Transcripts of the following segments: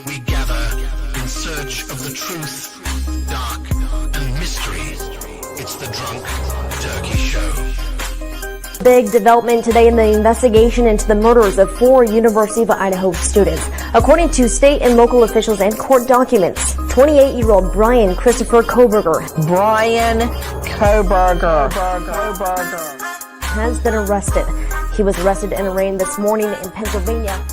we gather in search of the truth, dark, and mystery. It's the Drunk Turkey Show. Big development today in the investigation into the murders of 4 University of Idaho students. According to state and local officials and court documents, 28-year-old Bryan Christopher Kohberger has been arrested. He was arrested and arraigned this morning in Pennsylvania.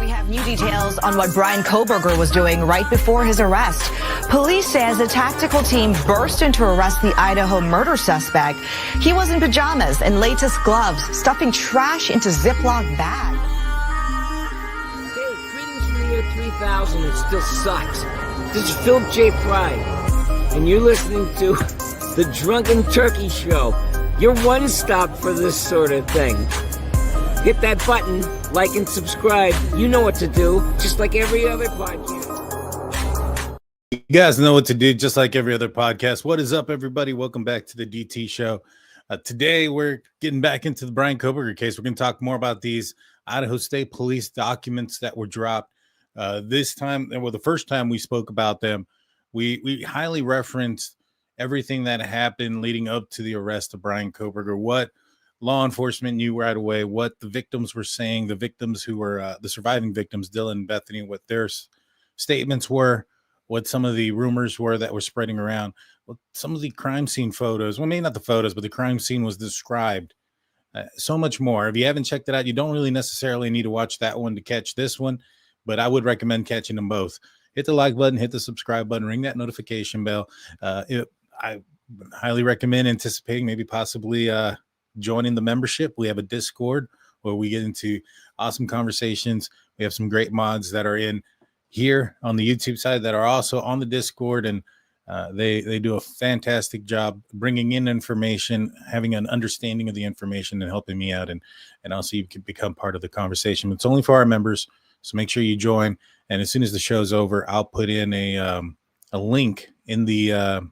We have new details on what Bryan Kohberger was doing right before his arrest. Police says a tactical team burst in to arrest the Idaho murder suspect. He was in pajamas and latest gloves, stuffing trash into Ziploc bags. Hey, greetings from the year 3000. It still sucks. This is Phil J. Fry, and you're listening to the Drunken Turkey Show. Your one stop for this sort of thing. Hit that button, like and subscribe. You know what to do, just like every other podcast. You guys know what to do, just like every other podcast. What is up, everybody? Welcome back to the DT Show. Today, we're getting back into the Bryan Kohberger case. We're going to talk more about these Idaho State Police documents that were dropped. This time, well, the first time we spoke about them, we highly referenced everything that happened leading up to the arrest of Bryan Kohberger, what law enforcement knew right away, what the victims were saying, the victims who were the surviving victims, Dylan and Bethany, what their statements were, what some of the rumors were that were spreading around, what some of the crime scene photos, well, maybe not the photos, but the crime scene was described. So much more. If you haven't checked it out, you don't really necessarily need to watch that one to catch this one, but I would recommend catching them both. Hit the like button, hit the subscribe button, ring that notification bell. I highly recommend anticipating, maybe possibly joining the membership. We have a Discord where we get into awesome conversations. We have some great mods that are in here on the YouTube side that are also on the Discord, and they do a fantastic job bringing in information, having an understanding of the information, and helping me out, and also you can become part of the conversation. It's only for our members, so make sure you join. And as soon as the show's over, I'll put in a link in the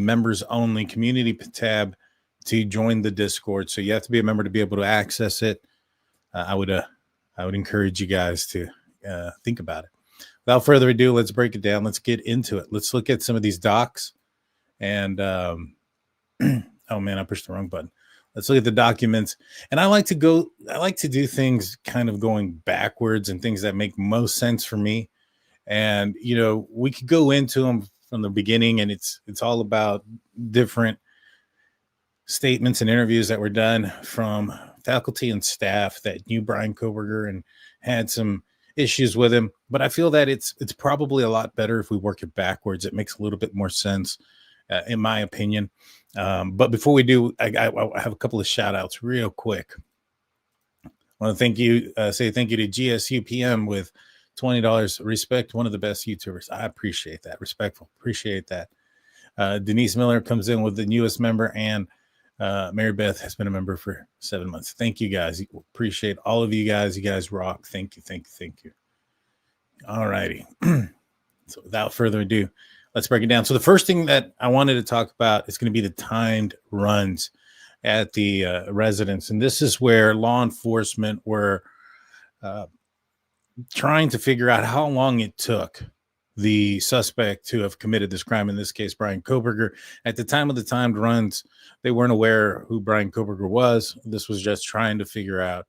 members only community tab to join the Discord. So you have to be a member to be able to access it. I would encourage you guys to think about it. Without further ado, let's break it down. Let's get into it. Let's look at some of these docs. And oh man, I pushed the wrong button. Let's look at the documents. And I like to do things kind of going backwards and things that make most sense for me. And you know, we could go into them from the beginning, and it's all about different statements and interviews that were done from faculty and staff that knew Bryan Kohberger and had some issues with him. But I feel that it's probably a lot better if we work it backwards. It makes a little bit more sense, in my opinion. But before we do, I have a couple of shout outs real quick. I want to say thank you to GSUPM with $20. Respect, one of the best YouTubers. I appreciate that. Respectful. Appreciate that. Denise Miller comes in with the newest member, and Mary Beth has been a member for 7 months. Thank you guys. Appreciate all of you guys. You guys rock. Thank you. All righty. So without further ado, let's break it down. So the first thing that I wanted to talk about is going to be the timed runs at the residence. And this is where law enforcement were trying to figure out how long it took the suspect to have committed this crime, in this case, Bryan Kohberger. At the time of the timed runs, they weren't aware who Bryan Kohberger was. This was just trying to figure out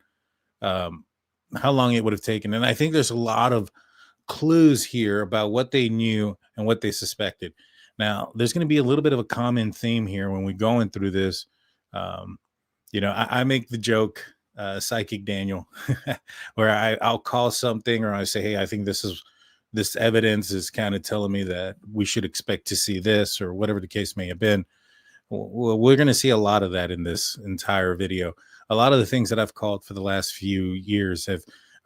how long it would have taken. And I think there's a lot of clues here about what they knew and what they suspected. Now, there's going to be a little bit of a common theme here when we're going through this. I make the joke, Psychic Daniel, where I'll call something, or I say, hey, I think this evidence is kind of telling me that we should expect to see this, or whatever the case may have been. Well, we're going to see a lot of that in this entire video. A lot of the things that I've called for the last few years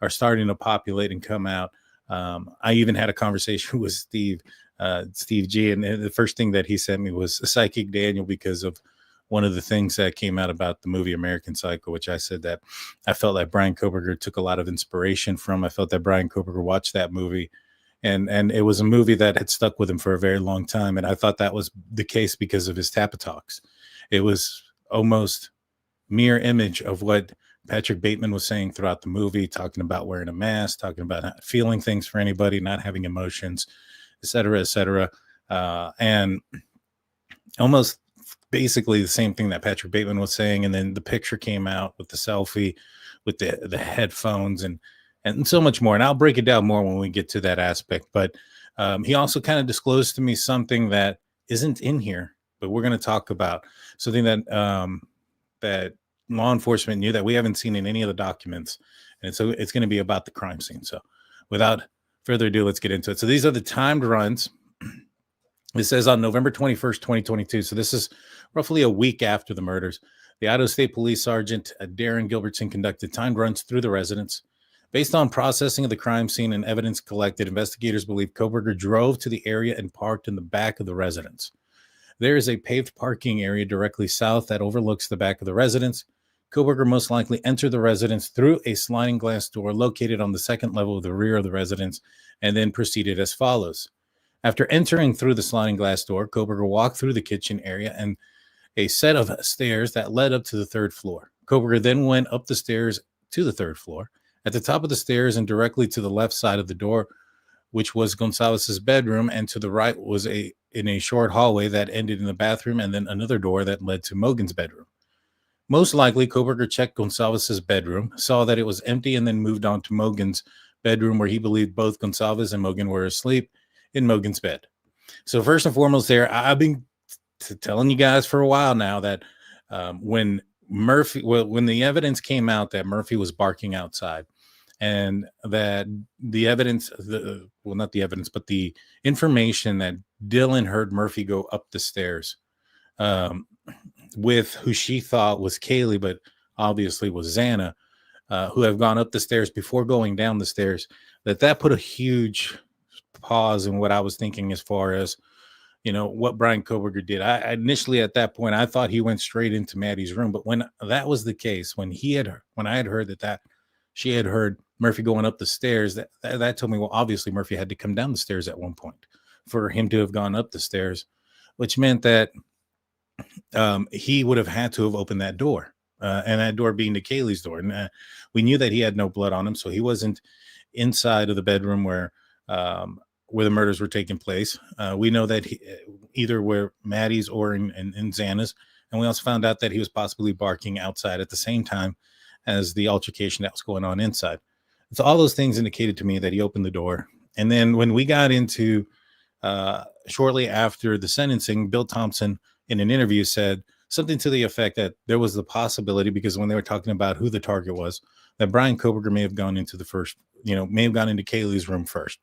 are starting to populate and come out. I even had a conversation with Steve G, and the first thing that he sent me was a Psychic Daniel because of one of the things that came out about the movie American Psycho, which I said that I felt like Bryan Kohberger took a lot of inspiration from. I felt that Bryan Kohberger watched that movie, and it was a movie that had stuck with him for a very long time. And I thought that was the case because of his Tappa Talks. It was almost mirror image of what Patrick Bateman was saying throughout the movie, talking about wearing a mask, talking about not feeling things for anybody, not having emotions, et cetera, et cetera. And almost basically the same thing that Patrick Bateman was saying. And then the picture came out with the selfie, with the headphones and so much more. And I'll break it down more when we get to that aspect. But he also kind of disclosed to me something that isn't in here, but we're going to talk about something that that law enforcement knew that we haven't seen in any of the documents. And so it's going to be about the crime scene. So without further ado, let's get into it. So these are the timed runs. It says on November 21st, 2022. So this is roughly a week after the murders. The Idaho State Police Sergeant Darren Gilbertson conducted timed runs through the residence. Based on processing of the crime scene and evidence collected, investigators believe Kohberger drove to the area and parked in the back of the residence. There is a paved parking area directly south that overlooks the back of the residence. Kohberger most likely entered the residence through a sliding glass door located on the second level of the rear of the residence and then proceeded as follows. After entering through the sliding glass door, Kohberger walked through the kitchen area and a set of stairs that led up to the third floor. Kohberger then went up the stairs to the third floor. At the top of the stairs and directly to the left side of the door, which was Goncalves' bedroom, and to the right was in a short hallway that ended in the bathroom, and then another door that led to Mogen's bedroom. Most likely, Kohberger checked Goncalves' bedroom, saw that it was empty, and then moved on to Mogen's bedroom, where he believed both Goncalves and Mogen were asleep in Mogen's bed. So first and foremost there, I've been telling you guys for a while now that when the evidence came out that Murphy was barking outside, and that the evidence, not the evidence, but the information that Dylan heard Murphy go up the stairs with who she thought was Kaylee, but obviously was Xana, who have gone up the stairs before going down the stairs, that put a huge pause in what I was thinking as far as, what Bryan Kohberger did. I initially at that point, I thought he went straight into Maddie's room, but when that was the case, when I had heard that she had heard Murphy going up the stairs, that told me, well, obviously Murphy had to come down the stairs at one point for him to have gone up the stairs, which meant that he would have had to have opened that door, and that door being to Kaylee's door. And we knew that he had no blood on him, so he wasn't inside of the bedroom where the murders were taking place. We know that either were Maddie's or in Xana's, and we also found out that he was possibly barking outside at the same time as the altercation that was going on inside. So all those things indicated to me that he opened the door. And then when we got into shortly after the sentencing, Bill Thompson in an interview said something to the effect that there was the possibility, because when they were talking about who the target was, that Bryan Kohberger may have gone into may have gone into Kaylee's room first.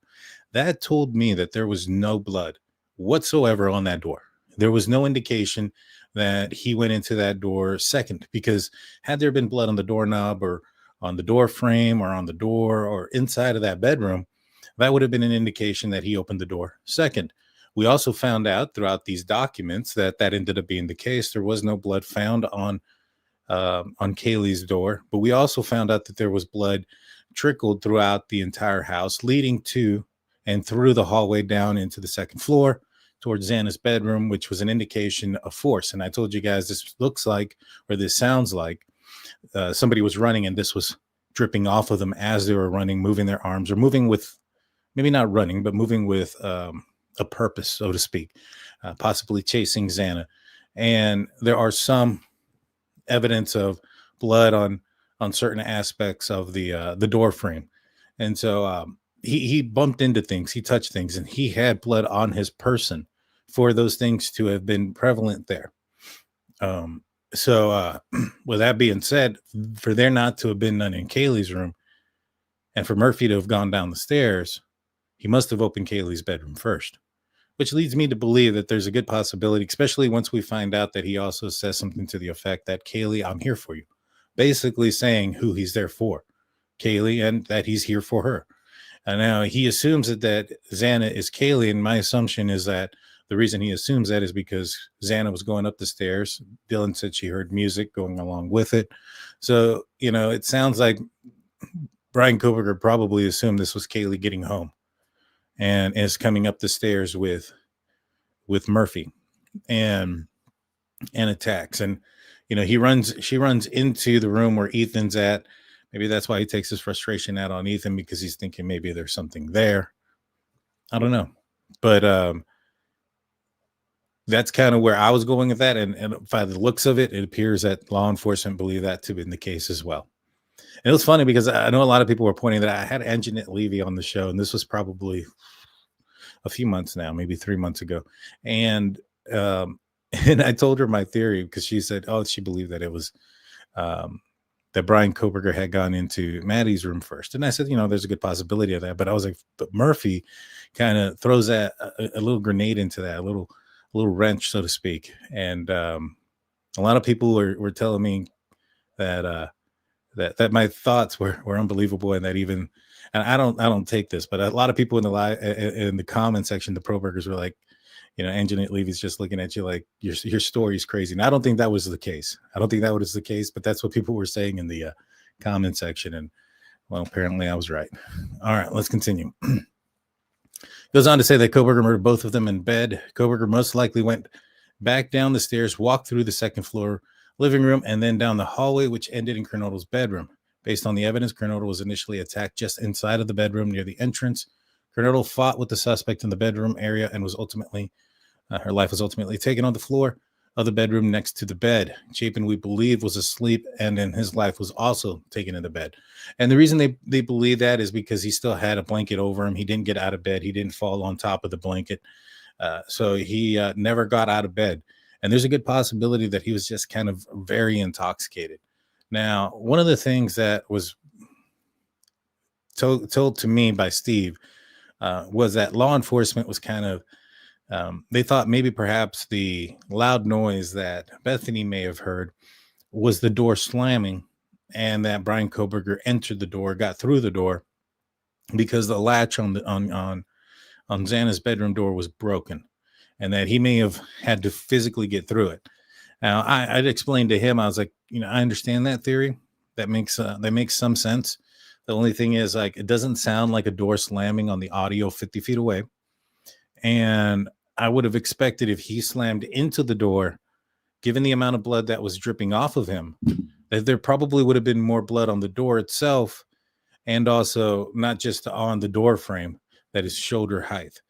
That told me that there was no blood whatsoever on that door. There was no indication that he went into that door second, because had there been blood on the doorknob or on the door frame or on the door or inside of that bedroom, that would have been an indication that he opened the door second. We also found out throughout these documents that ended up being the case. There was no blood found on Kaylee's door, but we also found out that there was blood trickled throughout the entire house, leading to and through the hallway down into the second floor towards Xana's bedroom, which was an indication of force. And I told you guys this looks like, or this sounds like, somebody was running and this was dripping off of them as they were running, moving their arms, or moving with, maybe not running, but moving with a purpose, so to speak, possibly chasing Xana. And there are some evidence of blood on certain aspects of the door frame. And so he bumped into things, he touched things, and he had blood on his person for those things to have been prevalent there. So with that being said, for there not to have been none in Kaylee's room, and for Murphy to have gone down the stairs, he must have opened Kaylee's bedroom first, which leads me to believe that there's a good possibility, especially once we find out that he also says something to the effect that, Kaylee, I'm here for you. Basically saying who he's there for, Kaylee, and that he's here for her. And now he assumes that Xana is Kaylee, and my assumption is that the reason he assumes that is because Xana was going up the stairs. Dylan said she heard music going along with it. So, it sounds like Bryan Kohberger probably assumed this was Kaylee getting home and is coming up the stairs with Murphy and attacks. And, she runs into the room where Ethan's at. Maybe that's why he takes his frustration out on Ethan, because he's thinking maybe there's something there. I don't know. But that's kind of where I was going with that. And by the looks of it, it appears that law enforcement believe that to have been the case as well. And it was funny because I know a lot of people were pointing that I had Anjanette Levy on the show, and this was probably a few months now, maybe 3 months ago. And I told her my theory, because she said, oh, she believed that it was that Bryan Kohberger had gone into Maddie's room first. And I said, there's a good possibility of that. But I was like, but Murphy kind of throws that a little grenade into that, a little wrench, so to speak. And a lot of people were telling me that that my thoughts were unbelievable, and that even, and I don't take this, but a lot of people in the comment section, the Pro-burgers, were like, Anjanette Levy's just looking at you like your story's crazy. And I don't think that was the case. But that's what people were saying in the comment section. And well, apparently I was right. All right, let's continue. Goes on to say that Kohberger murdered both of them in bed. Kohberger most likely went back down the stairs, walked through the second floor living room, and then down the hallway, which ended in Kernodle's bedroom. Based on the evidence, Kernodle was initially attacked just inside of the bedroom near the entrance. Kernodle fought with the suspect in the bedroom area and was ultimately, her life was ultimately taken on the floor of the bedroom next to the bed. Chapin, we believe, was asleep, and then his life was also taken in the bed. And the reason they believe that is because he still had a blanket over him. He didn't get out of bed. He didn't fall on top of the blanket. So he never got out of bed. And there's a good possibility that he was just kind of very intoxicated. Now, one of the things that was told to me by Steve was that law enforcement was kind of, they thought maybe perhaps the loud noise that Bethany may have heard was the door slamming, and that Bryan Kohberger entered the door, got through the door, because the latch on Xana's bedroom door was broken, and that he may have had to physically get through it. Now, I'd explained to him, I was like, I understand that theory. That makes some sense. The only thing is, like, it doesn't sound like a door slamming on the audio 50 feet away. And I would have expected, if he slammed into the door, given the amount of blood that was dripping off of him, that there probably would have been more blood on the door itself, and also not just on the door frame that is shoulder height.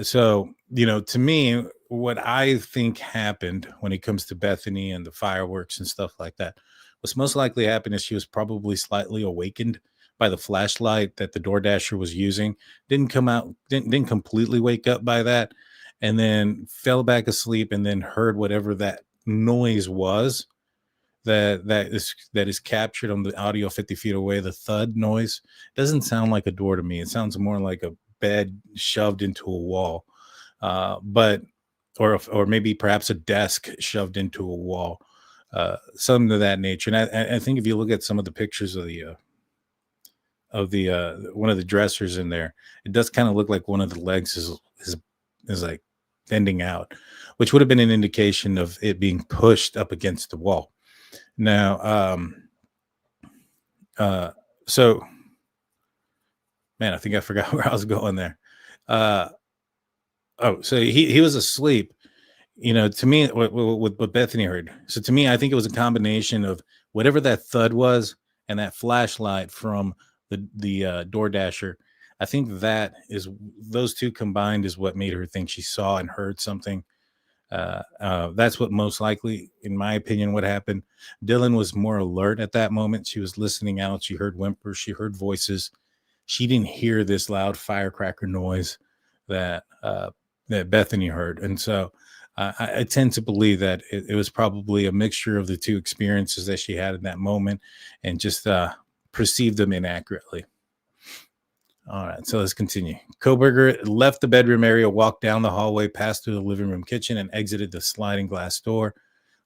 So, to me, what I think happened when it comes to Bethany and the fireworks and stuff like that, what's most likely happened is she was probably slightly awakened by the flashlight that the DoorDasher was using. Didn't completely wake up by that, and then fell back asleep, and then heard whatever that noise was that is captured on the audio 50 feet away. The thud noise doesn't sound like a door to me. It sounds more like a bed shoved into a wall, or maybe perhaps a desk shoved into a wall, something of that nature. And I think if you look at some of the pictures of the one of the dressers in there, it does kind of look like one of the legs is like bending out, which would have been an indication of it being pushed up against the wall. Now, so, man, I think I forgot where I was going there. So he was asleep, to me, what Bethany heard. So to me, I think it was a combination of whatever that thud was and that flashlight from the DoorDasher. I think that is, those two combined is what made her think she saw and heard something. That's what most likely, in my opinion, what happened. Dylan was more alert at that moment. She was listening out. She heard whimpers. She heard voices. She didn't hear this loud firecracker noise that Bethany heard. And so I tend to believe that it was probably a mixture of the two experiences that she had in that moment, and just perceived them inaccurately. All right, so let's continue. Kohberger left the bedroom area, walked down the hallway, passed through the living room kitchen, and exited the sliding glass door,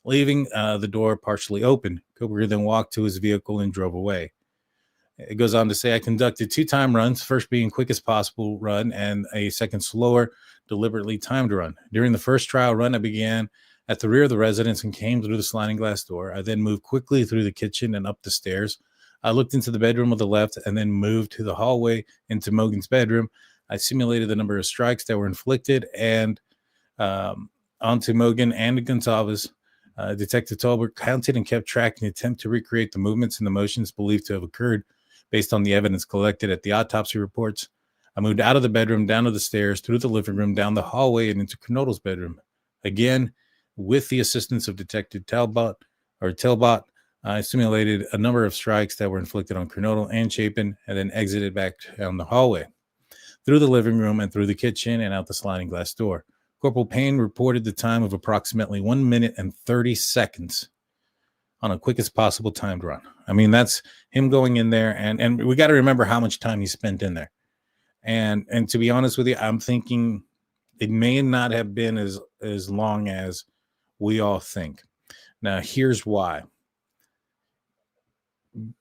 leaving the door partially open. Kohberger then walked to his vehicle and drove away. It goes on to say, I conducted 2 time runs, first being quickest possible run and a second slower, deliberately timed run. During the first trial run, I began at the rear of the residence and came through the sliding glass door. I then moved quickly through the kitchen and up the stairs. I looked into the bedroom on the left and then moved to the hallway into Mogen's bedroom. I simulated the number of strikes that were inflicted and onto Mogen and Goncalves. Detective Tolbert counted and kept track in an attempt to recreate the movements and the motions believed to have occurred based on the evidence collected at the autopsy reports. I moved out of the bedroom, down to the stairs, through the living room, down the hallway, and into Kernodle's bedroom. Again, with the assistance of Detective Talbot, I simulated a number of strikes that were inflicted on Kernodle and Chapin, and then exited back down the hallway, through the living room and through the kitchen and out the sliding glass door. Corporal Payne reported the time of approximately 1 minute and 30 seconds on a quickest possible timed run. I mean, that's him going in there, and we got to remember how much time he spent in there. And to be honest with you, I'm thinking it may not have been as long as we all think. Now, here's why.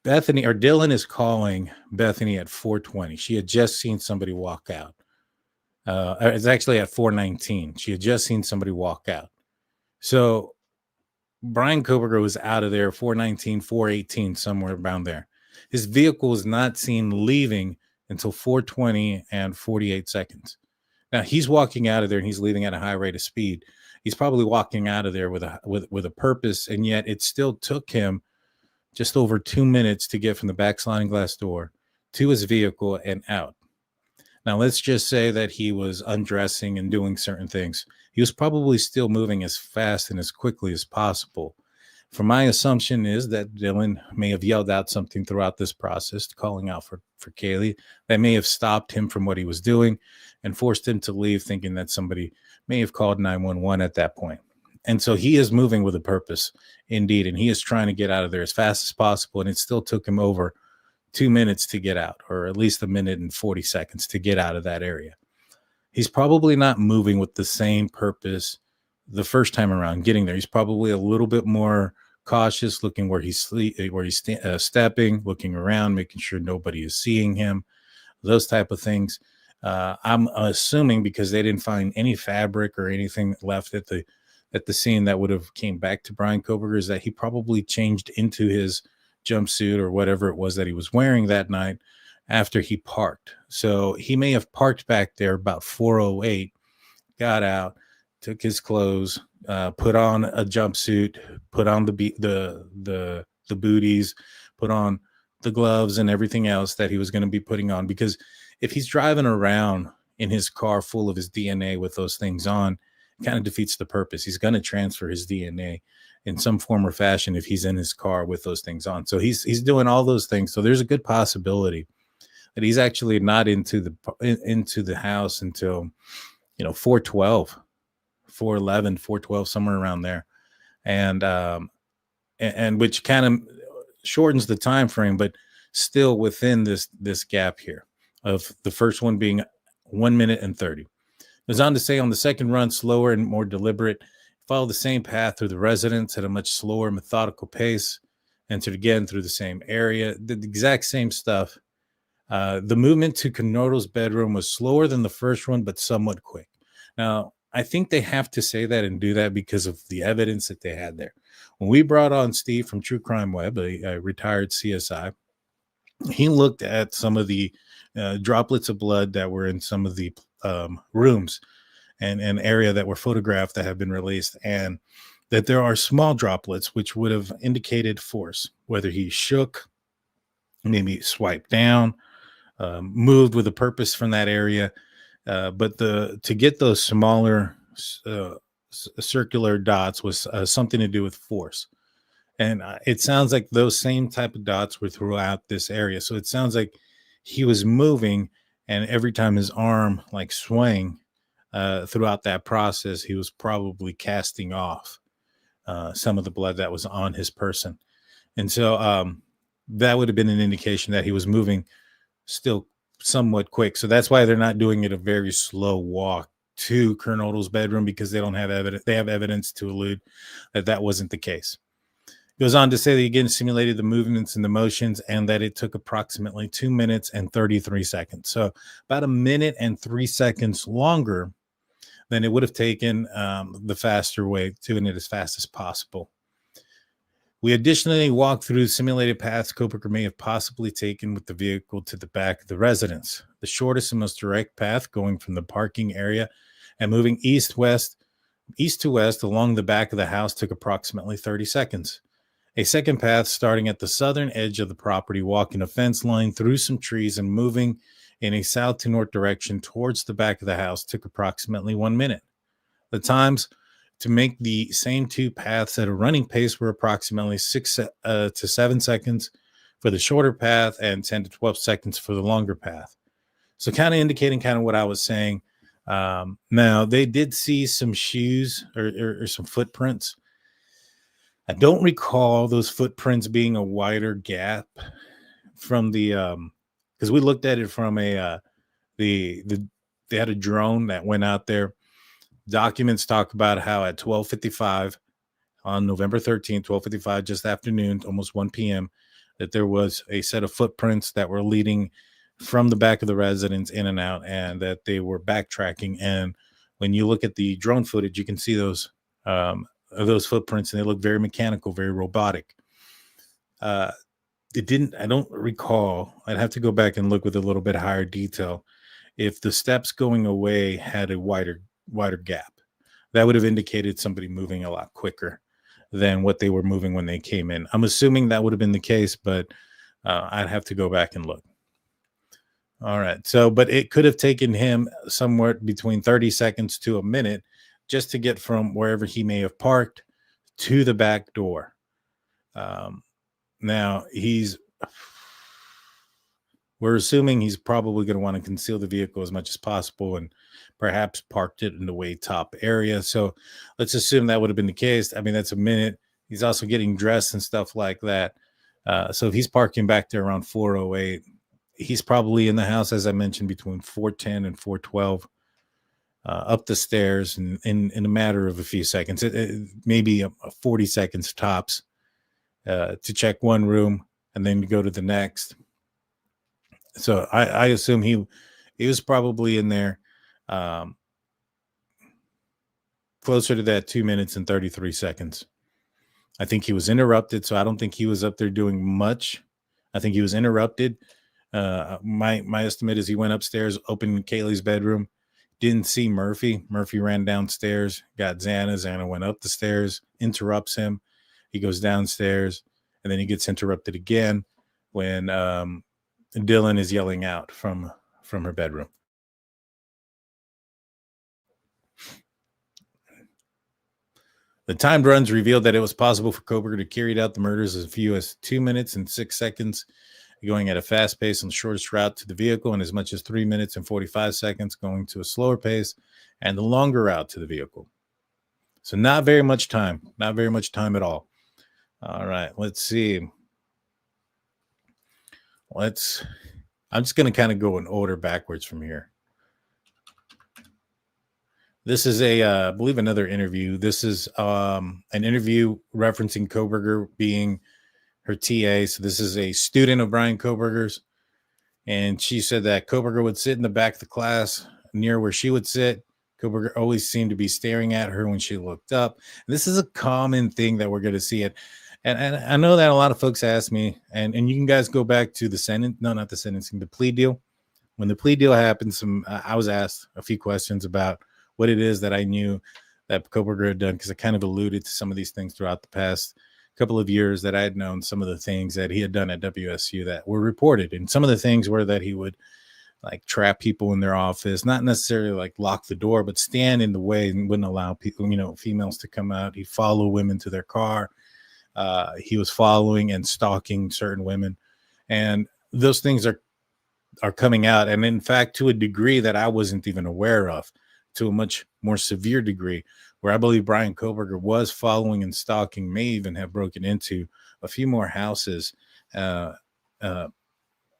Bethany, or Dylan, is calling Bethany at 4:20. She had just seen somebody walk out. It's actually at 4:19. She had just seen somebody walk out. So Bryan Kohberger was out of there 4:19, 4:18, somewhere around there. His vehicle was not seen leaving until 4:20 and 48 seconds. Now he's walking out of there and he's leaving at a high rate of speed. He's probably walking out of there with a purpose, and yet it still took him just over 2 minutes to get from the back sliding glass door to his vehicle and out. Now, let's just say that he was undressing and doing certain things. He was probably still moving as fast and as quickly as possible. For my assumption is that Dylan may have yelled out something throughout this process, calling out for Kaylee, that may have stopped him from what he was doing and forced him to leave, thinking that somebody may have called 911 at that point. And so he is moving with a purpose, indeed, and he is trying to get out of there as fast as possible, and it still took him over 2 minutes to get out, or at least 1 minute and 40 seconds to get out of that area. He's probably not moving with the same purpose the first time around getting there. He's probably a little bit more cautious, looking where he's stepping, looking around, making sure nobody is seeing him, those type of things. I'm assuming, because they didn't find any fabric or anything left at the scene that would have came back to Bryan Kohberger, is that he probably changed into his jumpsuit or whatever it was that he was wearing that night after he parked. So he may have parked back there about 4:08, got out, took his clothes, put on a jumpsuit, put on the booties, put on the gloves and everything else that he was going to be putting on. Because if he's driving around in his car full of his DNA with those things on, it kind of defeats the purpose. He's going to transfer his DNA in some form or fashion if he's in his car with those things on. So he's doing all those things. So there's a good possibility that he's actually not into the house until 4:12, 4:11, 4:12, somewhere around there, and which kind of shortens the time frame, but still within this gap here of the first one being 1 minute and 30. Goes on to say, on the second run, slower and more deliberate, followed the same path through the residence at a much slower, methodical pace, entered again through the same area, did the exact same stuff. The movement to Kernodle's bedroom was slower than the first one, but somewhat quick. Now, I think they have to say that and do that because of the evidence that they had there. When we brought on Steve from True Crime Web, a retired CSI, he looked at some of the droplets of blood that were in some of the rooms and an area that were photographed that have been released, and that there are small droplets which would have indicated force, whether he shook, maybe swiped down, moved with a purpose from that area. But to get those smaller circular dots was something to do with force. And it sounds like those same type of dots were throughout this area. So it sounds like he was moving, and every time his arm swung throughout that process, he was probably casting off some of the blood that was on his person. And so that would have been an indication that he was moving still somewhat quick. So that's why they're not doing it a very slow walk to Kernodle's bedroom, because they don't have evidence. They have evidence to allude that wasn't the case. Goes on to say that he again simulated the movements and the motions, and that it took approximately 2 minutes and 33 seconds. So about 1 minute and 3 seconds longer than it would have taken the faster way, doing it as fast as possible. We additionally walked through simulated paths Kohberger may have possibly taken with the vehicle to the back of the residence. The shortest and most direct path going from the parking area and moving east-west east to west along the back of the house took approximately 30 seconds. A second path starting at the southern edge of the property, walking a fence line through some trees and moving in a south to north direction towards the back of the house took approximately 1 minute. The times to make the same two paths at a running pace were approximately 6 to 7 seconds for the shorter path and 10 to 12 seconds for the longer path. So kind of indicating kind of what I was saying. Now, they did see some shoes or some footprints. I don't recall those footprints being a wider gap from the because we looked at it from a they had a drone that went out there. Documents talk about how at 12:55 on November 13th, 12:55, just afternoon, almost 1 p.m., that there was a set of footprints that were leading from the back of the residence in and out, and that they were backtracking. And when you look at the drone footage, you can see those footprints, and they look very mechanical, very robotic. I don't recall, I'd have to go back and look with a little bit higher detail, if the steps going away had a wider gap. That would have indicated somebody moving a lot quicker than what they were moving when they came in. I'm assuming that would have been the case, but I'd have to go back and look. All right. So, but it could have taken him somewhere between 30 seconds to a minute just to get from wherever he may have parked to the back door. Now, we're assuming he's probably going to want to conceal the vehicle as much as possible and perhaps parked it in the way top area. So let's assume that would have been the case. I mean, that's a minute. He's also getting dressed and stuff like that. So if he's parking back there around 4:08, he's probably in the house, as I mentioned, between 4:10 and 4:12, up the stairs in a matter of a few seconds, maybe 40 seconds tops, to check one room and then go to the next. So I assume he was probably in there closer to that 2 minutes and 33 seconds. I think he was interrupted, so I don't think he was up there doing much. I think he was interrupted. My estimate is he went upstairs, opened Kaylee's bedroom, didn't see Murphy. Murphy ran downstairs, got Xana. Xana went up the stairs, interrupts him. He goes downstairs, and then he gets interrupted again when Dylan is yelling out from her bedroom. The timed runs revealed that it was possible for Kohberger to carry out the murders as few as 2 minutes and 6 seconds, going at a fast pace on the shortest route to the vehicle, and as much as 3 minutes and 45 seconds going to a slower pace and the longer route to the vehicle. So not very much time at all. All right, let's see. I'm just going to kind of go in order backwards from here. This is I believe another interview. This is an interview referencing Kohberger being her TA. So this is a student of Bryan Kohberger's. And she said that Kohberger would sit in the back of the class near where she would sit. Kohberger always seemed to be staring at her when she looked up. This is a common thing that we're going to see it. And I know that a lot of folks ask me, and you can guys go back to the plea deal. When the plea deal happened, I was asked a few questions about what it is that I knew that Kohberger had done, because I kind of alluded to some of these things throughout the past couple of years that I had known some of the things that he had done at WSU that were reported. And some of the things were that he would like trap people in their office, not necessarily like lock the door, but stand in the way and wouldn't allow people, females to come out. He'd follow women to their car. He was following and stalking certain women, and those things are coming out. And in fact, to a degree that I wasn't even aware of, to a much more severe degree, where I believe Bryan Kohberger was following and stalking, may even have broken into a few more houses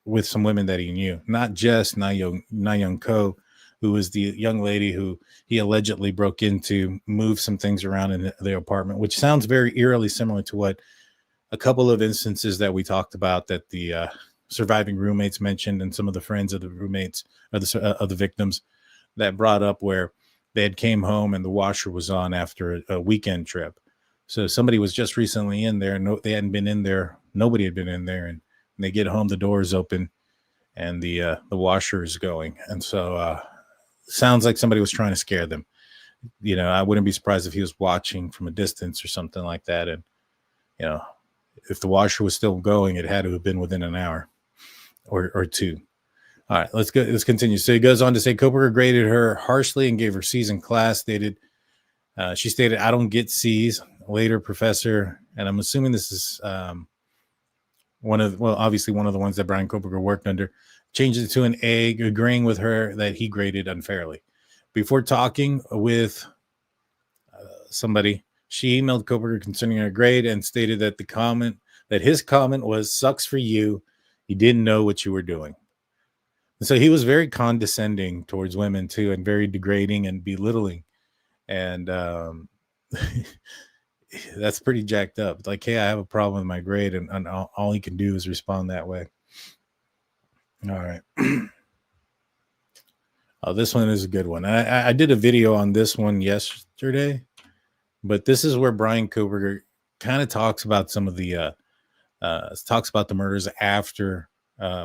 with some women that he knew, not just Na-Young Ko, who was the young lady who he allegedly broke into, moved some things around in their apartment, which sounds very eerily similar to what a couple of instances that we talked about that the surviving roommates mentioned, and some of the friends of the roommates of the victims that brought up, where they had came home and the washer was on after a weekend trip. So somebody was just recently in there, and they hadn't been in there. Nobody had been in there, and when they get home, the door is open and the washer is going. And so sounds like somebody was trying to scare them. I wouldn't be surprised if he was watching from a distance or something like that. And, if the washer was still going, it had to have been within an hour or two. All right, let's continue. So he goes on to say Kohberger graded her harshly and gave her C's in class. She stated, "I don't get C's." Later, professor, and I'm assuming this is obviously one of the ones that Bryan Kohberger worked under, changed it to an A, agreeing with her that he graded unfairly. Before talking with somebody, she emailed Kohberger concerning her grade and stated that his comment was, "Sucks for you. You didn't know what you were doing." And so he was very condescending towards women too, and very degrading and belittling. And that's pretty jacked up. Like, hey, I have a problem with my grade, and all he can do is respond that way. All right. Oh, this one is a good one. I did a video on this one yesterday, but this is where Bryan Kohberger kind of talks about some of the talks about the murders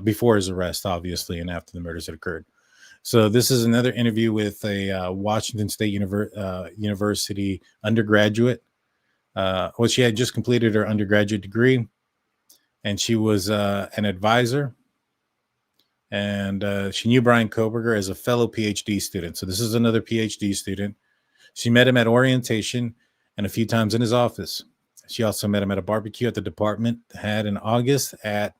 before his arrest, obviously, and after the murders had occurred. So this is another interview with a Washington State University undergraduate. She had just completed her undergraduate degree, and she was an advisor. And she knew Bryan Kohberger as a fellow PhD student. So this is another PhD student. She met him at orientation and a few times in his office. She also met him at a barbecue at the department had in August at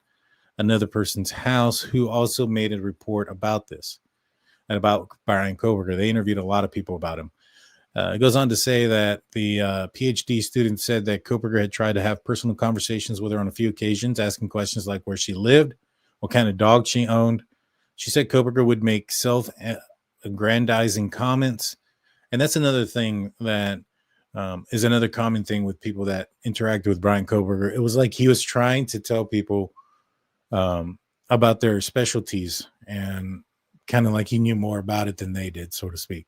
another person's house, who also made a report about this and about Bryan Kohberger. They interviewed a lot of people about him. It goes on to say that the PhD student said that Kohberger had tried to have personal conversations with her on a few occasions, asking questions like where she lived, what kind of dog she owned. She said Kohberger would make self-aggrandizing comments. And that's another thing that is another common thing with people that interacted with Bryan Kohberger. It was like he was trying to tell people about their specialties, and kind of like he knew more about it than they did, so to speak.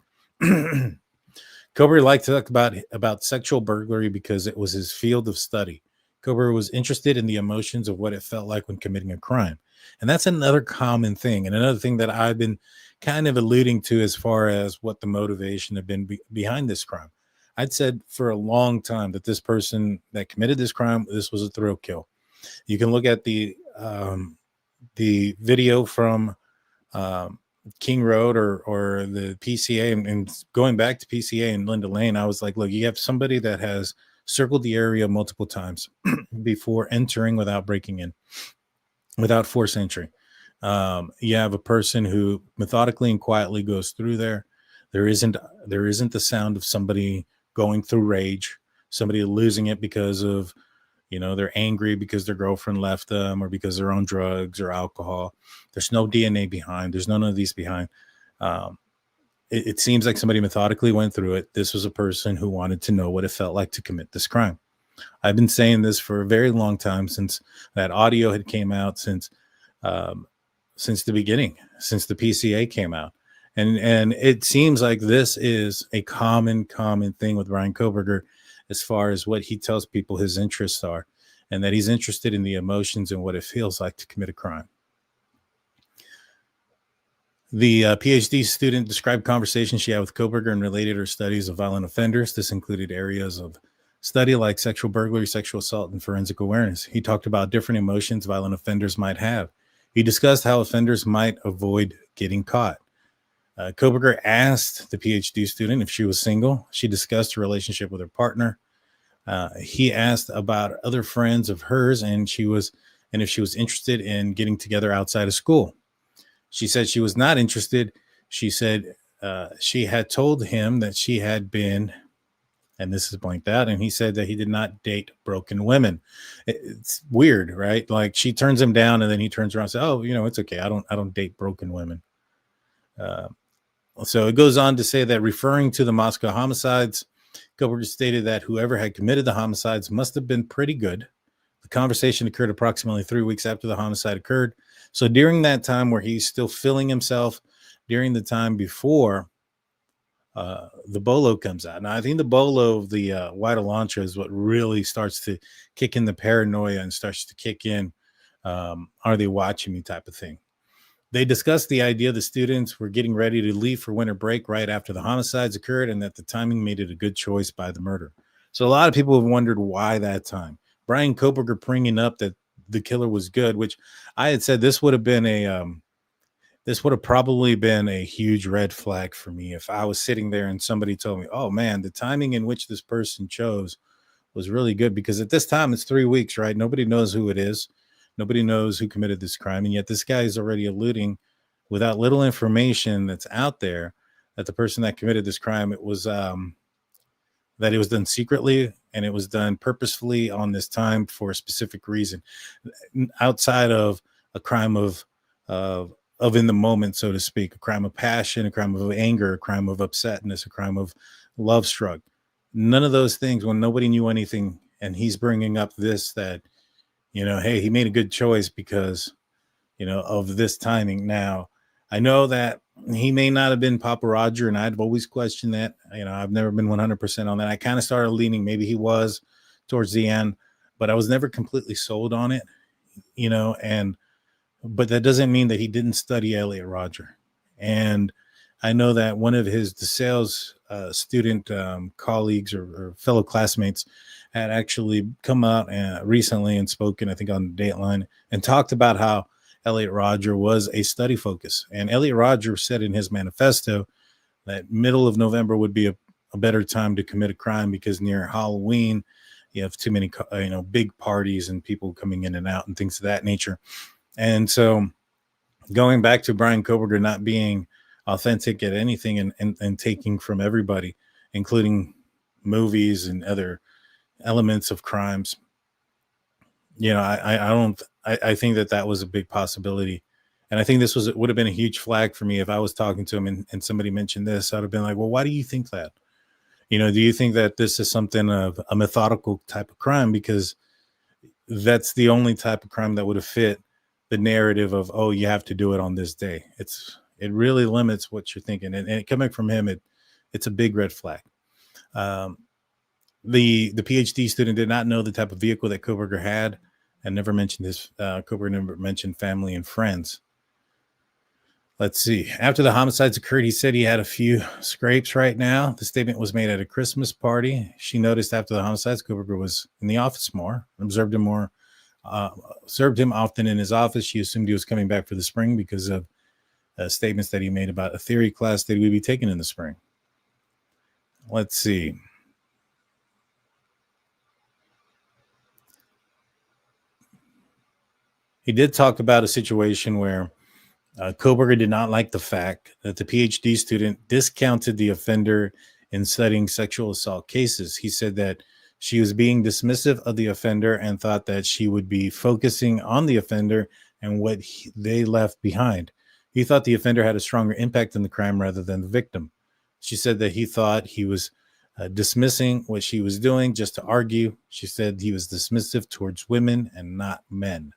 Kohberger liked to talk about sexual burglary because it was his field of study. Kohberger was interested in the emotions of what it felt like when committing a crime. And that's another common thing, and another thing that I've been kind of alluding to as far as what the motivation had been behind this crime. I'd said for a long time that this person that committed this crime, this was a thrill kill. You can look at the video from King Road or the PCA, and going back to PCA and Linda Lane, I was like, look, you have somebody that has circled the area multiple times before entering without breaking in, without forced entry. You have a person who methodically and quietly goes through there. There isn't the sound of somebody going through rage, somebody losing it because of, they're angry because their girlfriend left them or because they're on drugs or alcohol. There's no DNA behind. There's none of these behind. It seems like somebody methodically went through it. This was a person who wanted to know what it felt like to commit this crime. I've been saying this for a very long time, since that audio had came out, since the beginning, since the PCA came out. And it seems like this is a common thing with Bryan Kohberger, as far as what he tells people his interests are, and that he's interested in the emotions and what it feels like to commit a crime. The PhD student described conversations she had with Kohberger and related her studies of violent offenders. This included areas of study like sexual burglary, sexual assault, and forensic awareness. He talked about different emotions violent offenders might have. He discussed how offenders might avoid getting caught. Kohberger asked the PhD student if she was single. She discussed her relationship with her partner. He asked about other friends of hers, and if she was interested in getting together outside of school. She said she was not interested. She said she had told him that she had been, and this is blanked out, and he said that he did not date broken women. It's weird, right? Like, she turns him down, and then he turns around and says, "Oh, it's okay. I don't date broken women." So it goes on to say that, referring to the Moscow homicides, Kohberger stated that whoever had committed the homicides must have been pretty good. The conversation occurred approximately 3 weeks after the homicide occurred. So during that time where he's still filling himself, during the time before the bolo comes out. Now, I think the bolo of the White Elantra is what really starts to kick in the paranoia and starts to kick in, are they watching me type of thing. They discussed the idea the students were getting ready to leave for winter break right after the homicides occurred, and that the timing made it a good choice by the murder. So a lot of people have wondered why that time. Bryan Kohberger bringing up that the killer was good, which I had said this would have been this would have probably been a huge red flag for me if I was sitting there and somebody told me, oh man, the timing in which this person chose was really good, because at this time it's 3 weeks, right? Nobody knows who it is. Nobody knows who committed this crime. And yet this guy is already alluding, without little information that's out there, that the person that committed this crime, it was that it was done secretly and it was done purposefully on this time for a specific reason, outside of a crime of in the moment, so to speak, a crime of passion, a crime of anger, a crime of upsetness, a crime of love struck. None of those things, when nobody knew anything, and he's bringing up this, that, you know, hey, he made a good choice because, you know, of this timing. Now, I know that he may not have been Papa Roger, and I've always questioned that. You know, I've never been 100% on that. I kind of started leaning, maybe he was towards the end, but I was never completely sold on it, you know, but that doesn't mean that he didn't study Elliot Rodger. And I know that one of his DeSales student colleagues or fellow classmates had actually come out recently and spoken, I think, on Dateline, and talked about how Elliot Rodger was a study focus. And Elliot Rodger said in his manifesto that middle of November would be a better time to commit a crime, because near Halloween, you have too many, big parties and people coming in and out and things of that nature. And so going back to Bryan Kohberger not being authentic at anything and taking from everybody, including movies and other elements of crimes, you know, I think that was a big possibility. And I think it would have been a huge flag for me if I was talking to him and somebody mentioned this. I'd have been like, well, why do you think that? You know, do you think that this is something of a methodical type of crime? Because that's the only type of crime that would have fit the narrative of, oh, you have to do it on this day. It really limits what you're thinking. And coming from him, it's a big red flag. The PhD student did not know the type of vehicle that Kohberger had, and never mentioned Kohberger never mentioned family and friends. Let's see. After the homicides occurred, he said he had a few scrapes right now. The statement was made at a Christmas party. She noticed after the homicides, Kohberger was in the office more, observed him often in his office. She assumed he was coming back for the spring because of statements that he made about a theory class that he would be taking in the spring. Let's see. He did talk about a situation where Kohberger did not like the fact that the PhD student discounted the offender in studying sexual assault cases. He said that she was being dismissive of the offender and thought that she would be focusing on the offender and what they left behind. He thought the offender had a stronger impact on the crime rather than the victim. She said that he thought he was dismissing what she was doing just to argue. She said he was dismissive towards women and not men.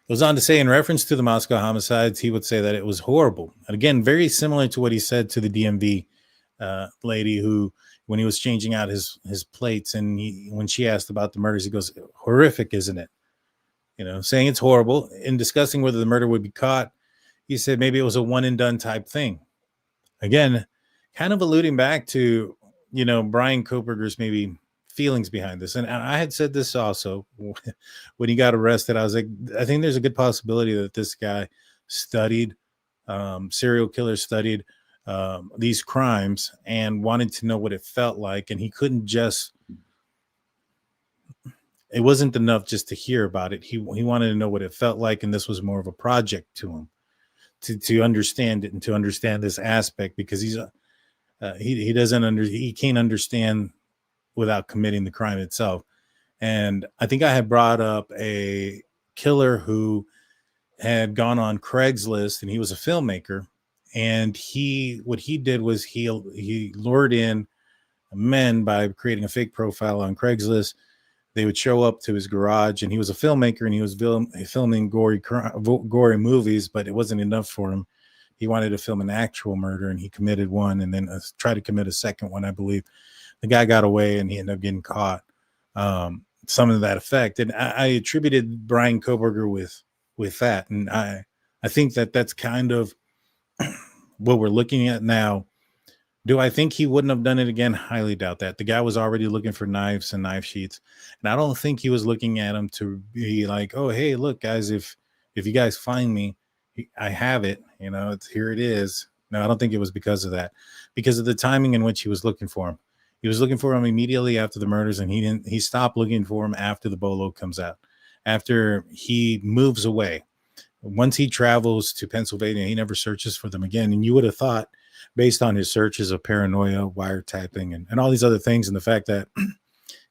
Goes on to say, in reference to the Moscow homicides, he would say that it was horrible. And again, very similar to what he said to the DMV lady who, when he was changing out his plates, and when she asked about the murders, he goes, horrific, isn't it? You know, saying it's horrible. In discussing whether the murder would be caught, he said maybe it was a one and done type thing. Again, kind of alluding back to, you know, Bryan Kohberger's maybe feelings behind this. And I had said this also when he got arrested. I was like, I think there's a good possibility that this guy studied, serial killers studied these crimes and wanted to know what it felt like. And he couldn't just, it wasn't enough just to hear about it. He wanted to know what it felt like. And this was more of a project to him to understand it and to understand this aspect, because he can't understand without committing the crime itself. And I think I had brought up a killer who had gone on Craigslist, and he was a filmmaker. And what he did was he lured in men by creating a fake profile on Craigslist. They would show up to his garage, and he was a filmmaker, and he was filming gory movies, but it wasn't enough for him. He wanted to film an actual murder, and he committed one, and then tried to commit a second one, I believe. The guy got away, and he ended up getting caught. some of that effect. And I attributed Bryan Kohberger with that. And I think that that's kind of what we're looking at now. Do I think he wouldn't have done it again? Highly doubt that. The guy was already looking for knives and knife sheets. And I don't think he was looking at them to be like, oh, hey, look, guys, if you guys find me, I have it, you know, here it is. No, I don't think it was because of that, because of the timing in which he was looking for him. He was looking for him immediately after the murders, and he stopped looking for him after the bolo comes out, after he moves away. Once he travels to Pennsylvania, he never searches for them again. And you would have thought, based on his searches of paranoia, wiretapping, and all these other things, and the fact that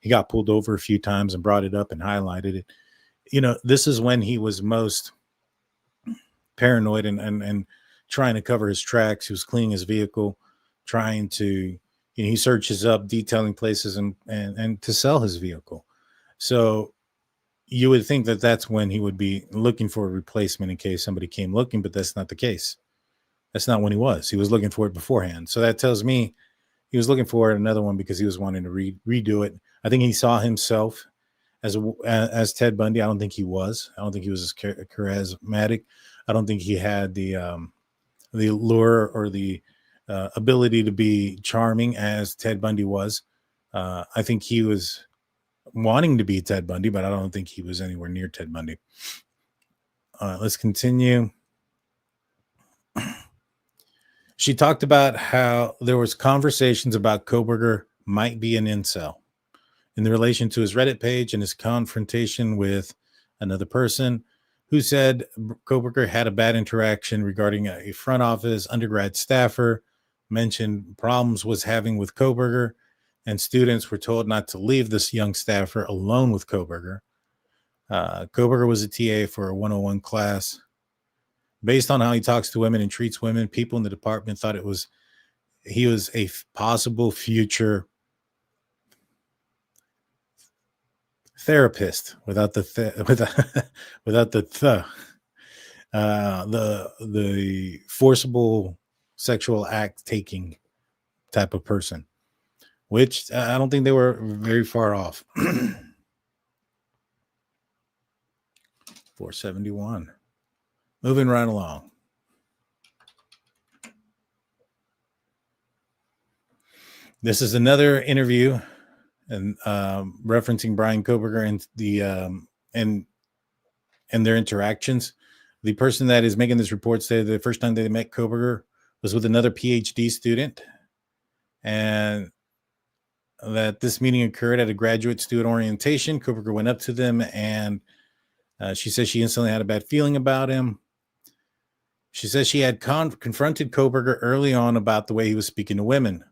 he got pulled over a few times and brought it up and highlighted it, you know, this is when he was most paranoid and trying to cover his tracks. He was cleaning his vehicle, trying to, you know, he searches up, detailing places and to sell his vehicle. So you would think that that's when he would be looking for a replacement in case somebody came looking, but that's not the case. That's not when he was. He was looking for it beforehand. So that tells me he was looking for another one because he was wanting to redo it. I think he saw himself as Ted Bundy. I don't think he was. I don't think he was as charismatic. I don't think he had the allure or the ability to be charming as Ted Bundy was. I think he was wanting to be Ted Bundy, but I don't think he was anywhere near Ted Bundy. Let's continue. She talked about how there was conversations about Kohberger might be an incel in the relation to his Reddit page and his confrontation with another person who said Kohberger had a bad interaction regarding a front office undergrad staffer, mentioned problems was having with Kohberger, and students were told not to leave this young staffer alone with Kohberger. Kohberger was a TA for a 101 class. Based on how he talks to women and treats women, people in the department thought he was a possible future therapist without the forcible sexual act taking type of person, which I don't think they were very far off. 471. Moving right along. This is another interview and referencing Bryan Kohberger and the and their interactions. The person that is making this report said the first time they met Kohberger was with another PhD student, and that this meeting occurred at a graduate student orientation. Kohberger went up to them, and she says she instantly had a bad feeling about him. She says she had confronted Kohberger early on about the way he was speaking to women.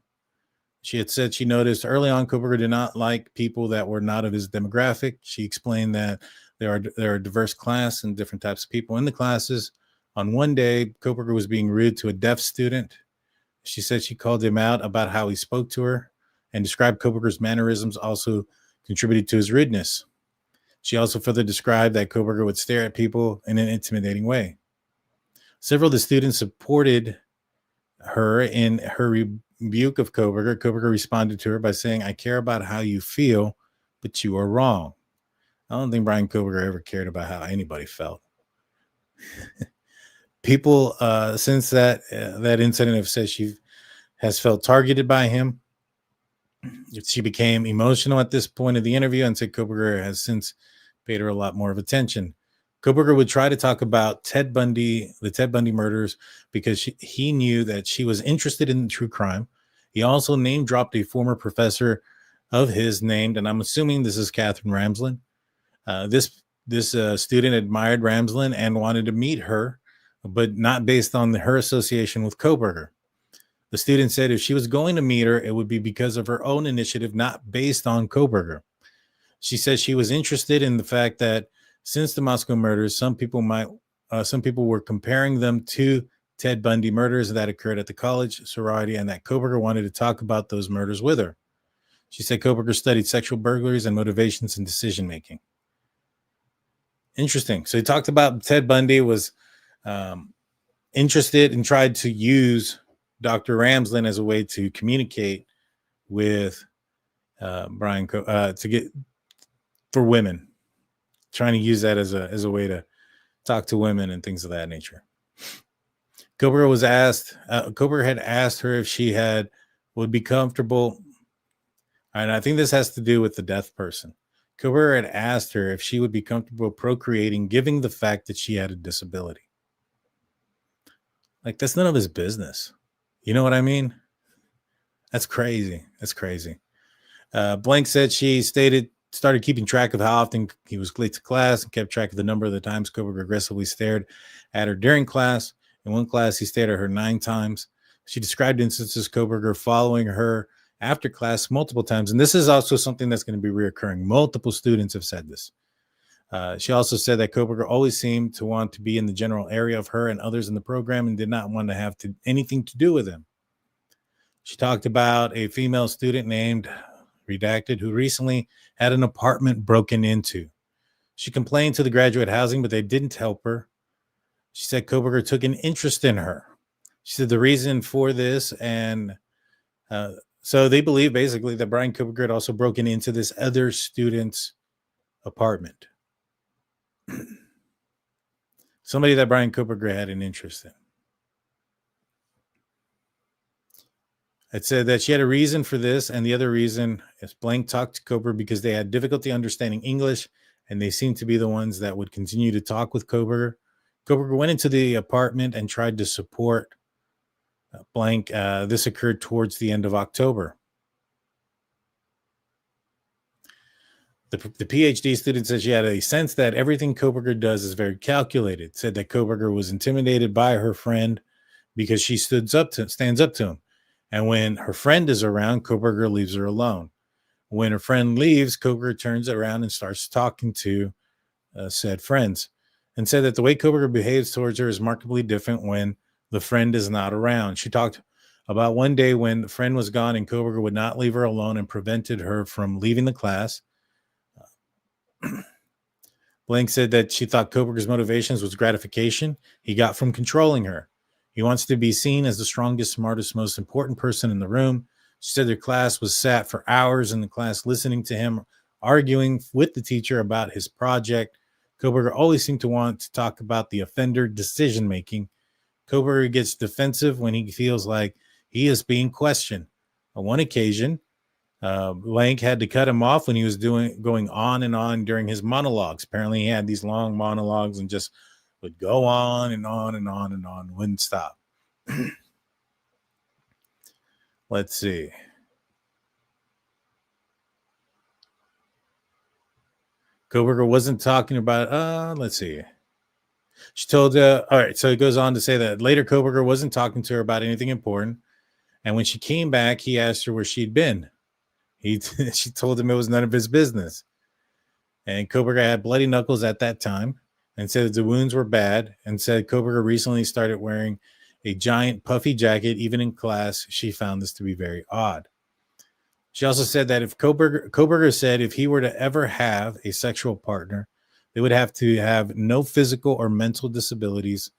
She had said she noticed early on Kohberger did not like people that were not of his demographic. She explained that there are a diverse class and different types of people in the classes. On one day, Kohberger was being rude to a deaf student. She said she called him out about how he spoke to her and described Kohberger's mannerisms also contributed to his rudeness. She also further described that Kohberger would stare at people in an intimidating way. Several of the students supported her in her rebuke of Kohberger. Kohberger responded to her by saying, "I care about how you feel, but you are wrong." I don't think Bryan Kohberger ever cared about how anybody felt. People since that incident have said she has felt targeted by him. She became emotional at this point of the interview and said Kohberger has since paid her a lot more of attention. Kohberger would try to talk about the Ted Bundy murders because he knew that she was interested in true crime. He also name dropped a former professor of his named, and I'm assuming this is Catherine Ramsland. This student admired Ramsland and wanted to meet her, but not based on her association with Kohberger. The student said if she was going to meet her, it would be because of her own initiative, not based on Kohberger. She says she was interested in the fact that since the Moscow murders, some people were comparing them to Ted Bundy murders that occurred at the college sorority, and that Kohberger wanted to talk about those murders with her. She said Kohberger studied sexual burglaries and motivations in decision making. Interesting. So he talked about Ted Bundy, was interested and tried to use Dr. Ramsland as a way to communicate with Bryan to for women, trying to use that as a way to talk to women and things of that nature. Kohberger had asked her if she would be comfortable. And I think this has to do with the deaf person. Kohberger had asked her if she would be comfortable procreating, given the fact that she had a disability. Like, that's none of his business. You know what I mean? That's crazy. That's crazy. Blank said she started keeping track of how often he was late to class and kept track of the number of the times Kohberger aggressively stared at her during class. In one class, he stared at her 9 times. She described instances Kohberger following her after class multiple times. And this is also something that's going to be reoccurring. Multiple students have said this. She also said that Kohberger always seemed to want to be in the general area of her and others in the program and did not want to have anything to do with him. She talked about a female student named Redacted who recently had an apartment broken into. She complained to the graduate housing, but they didn't help her. She said Kohberger took an interest in her. She said the reason for this, and so they believe basically that Bryan Kohberger had also broken into this other student's apartment. Somebody that Bryan Kohberger had an interest in. It said that she had a reason for this, and the other reason is Blank talked to Kohberger because they had difficulty understanding English, and they seemed to be the ones that would continue to talk with Kohberger. Kohberger went into the apartment and tried to support Blank. This occurred towards the end of October. The PhD student said she had a sense that everything Kohberger does is very calculated. Said that Kohberger was intimidated by her friend because she stands up to him. And when her friend is around, Kohberger leaves her alone. When her friend leaves, Kohberger turns around and starts talking to said friends, and said that the way Kohberger behaves towards her is markedly different when the friend is not around. She talked about one day when the friend was gone and Kohberger would not leave her alone and prevented her from leaving the class. Blank said that she thought Kohberger's motivations was gratification he got from controlling her. He wants to be seen as the strongest, smartest, most important person in the room. She said their class was sat for hours in the class listening to him arguing with the teacher about his project. Kohberger always seemed to want to talk about the offender decision-making. Kohberger gets defensive when he feels like he is being questioned. On one occasion, Blank had to cut him off when he was going on and on during his monologues. Apparently, he had these long monologues and just would go on and on and on and on, wouldn't stop. Let's see. Kohberger wasn't talking about, let's see. She told, all right, so it goes on to say that later Kohberger wasn't talking to her about anything important. And when she came back, he asked her where she'd been. She told him it was none of his business. And Kohberger had bloody knuckles at that time and said that the wounds were bad, and said Kohberger recently started wearing a giant puffy jacket. Even in class, she found this to be very odd. She also said that if Kohberger said if he were to ever have a sexual partner, they would have to have no physical or mental disabilities.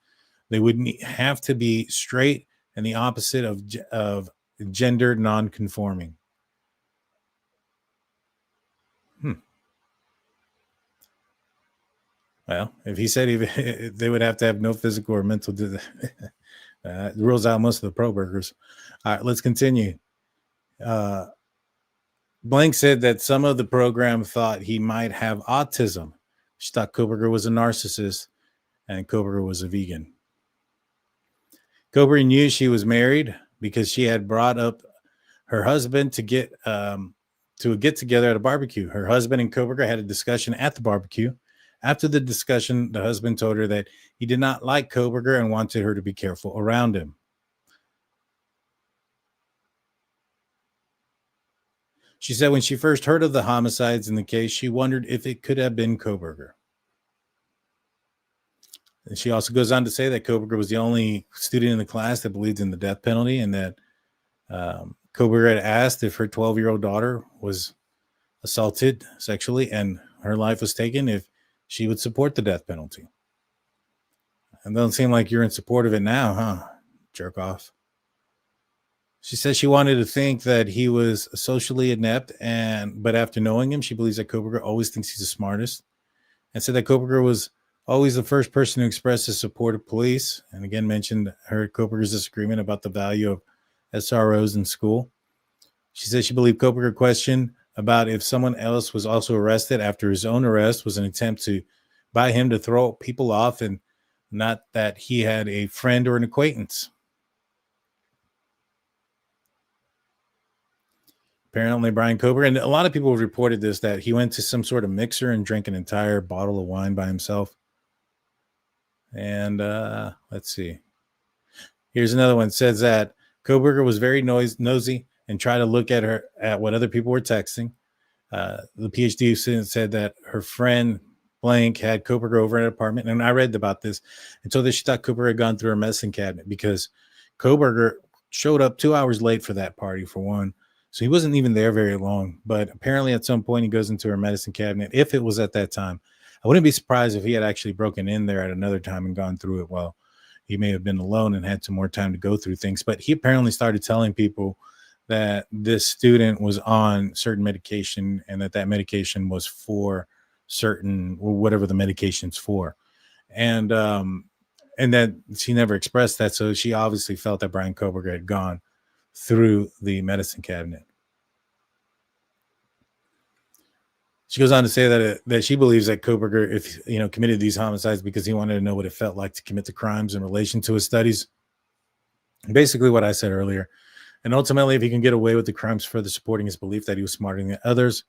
They would have to be straight and the opposite of gender non-conforming. Well, if he said they would have to have no physical or mental rules out most of the pro-burgers. All right, let's continue. Blank said that some of the program thought he might have autism. She thought Kohberger was a narcissist and Kohberger was a vegan. Kohberger knew she was married because she had brought up her husband to a get-together at a barbecue. Her husband and Kohberger had a discussion at the barbecue. After the discussion, the husband told her that he did not like Kohberger and wanted her to be careful around him. She said when she first heard of the homicides in the case, she wondered if it could have been Kohberger. And she also goes on to say that Kohberger was the only student in the class that believed in the death penalty, and that Kohberger had asked if her 12-year-old daughter was assaulted sexually and her life was taken, if she would support the death penalty. It doesn't seem like you're in support of it now, huh? Jerk off. She says she wanted to think that he was socially inept, but after knowing him, she believes that Kohberger always thinks he's the smartest, and said that Kohberger was always the first person to express his support of police, and again mentioned her Kohberger's disagreement about the value of SROs in school. She said she believed Kohberger question about if someone else was also arrested after his own arrest was an attempt by him to throw people off, and not that he had a friend or an acquaintance. Apparently, Bryan Kohberger, and a lot of people have reported this, that he went to some sort of mixer and drank an entire bottle of wine by himself. And let's see. Here's another one. It says that Kohberger was very nosy and tried to look at what other people were texting. The PhD student said that her friend blank had Kohberger over at an apartment, and I read about this and told her she thought Kohberger had gone through her medicine cabinet because Kohberger showed up 2 hours late for that party, for one. So he wasn't even there very long, but apparently at some point he goes into her medicine cabinet. If it was at that time, I wouldn't be surprised if he had actually broken in there at another time and gone through it. Well, he may have been alone and had some more time to go through things, but he apparently started telling people that this student was on certain medication and that medication was for certain, or whatever the medication's for. And that she never expressed that. So she obviously felt that Bryan Kohberger had gone through the medicine cabinet. She goes on to say that she believes that Kohberger, committed these homicides because he wanted to know what it felt like to commit the crimes in relation to his studies. Basically what I said earlier. And ultimately, if he can get away with the crimes further supporting his belief that he was smarter than others.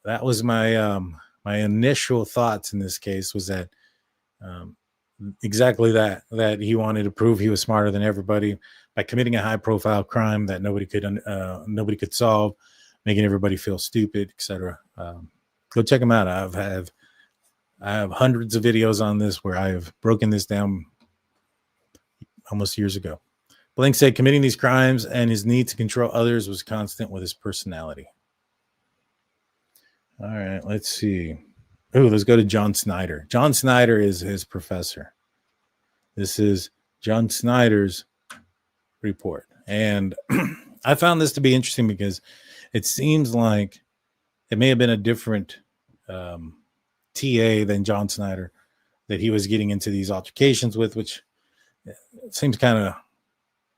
That was my my initial thoughts in this case, was that exactly that he wanted to prove he was smarter than everybody by committing a high profile crime that nobody could solve, making everybody feel stupid, etc. Go check them out. I have hundreds of videos on this where I have broken this down almost years ago. Blank said committing these crimes and his need to control others was constant with his personality. All right, let's see. Oh, let's go to John Snyder. John Snyder is his professor. This is John Snyder's report. And I found this to be interesting because it seems like it may have been a different TA than John Snyder that he was getting into these altercations with, which seems kind of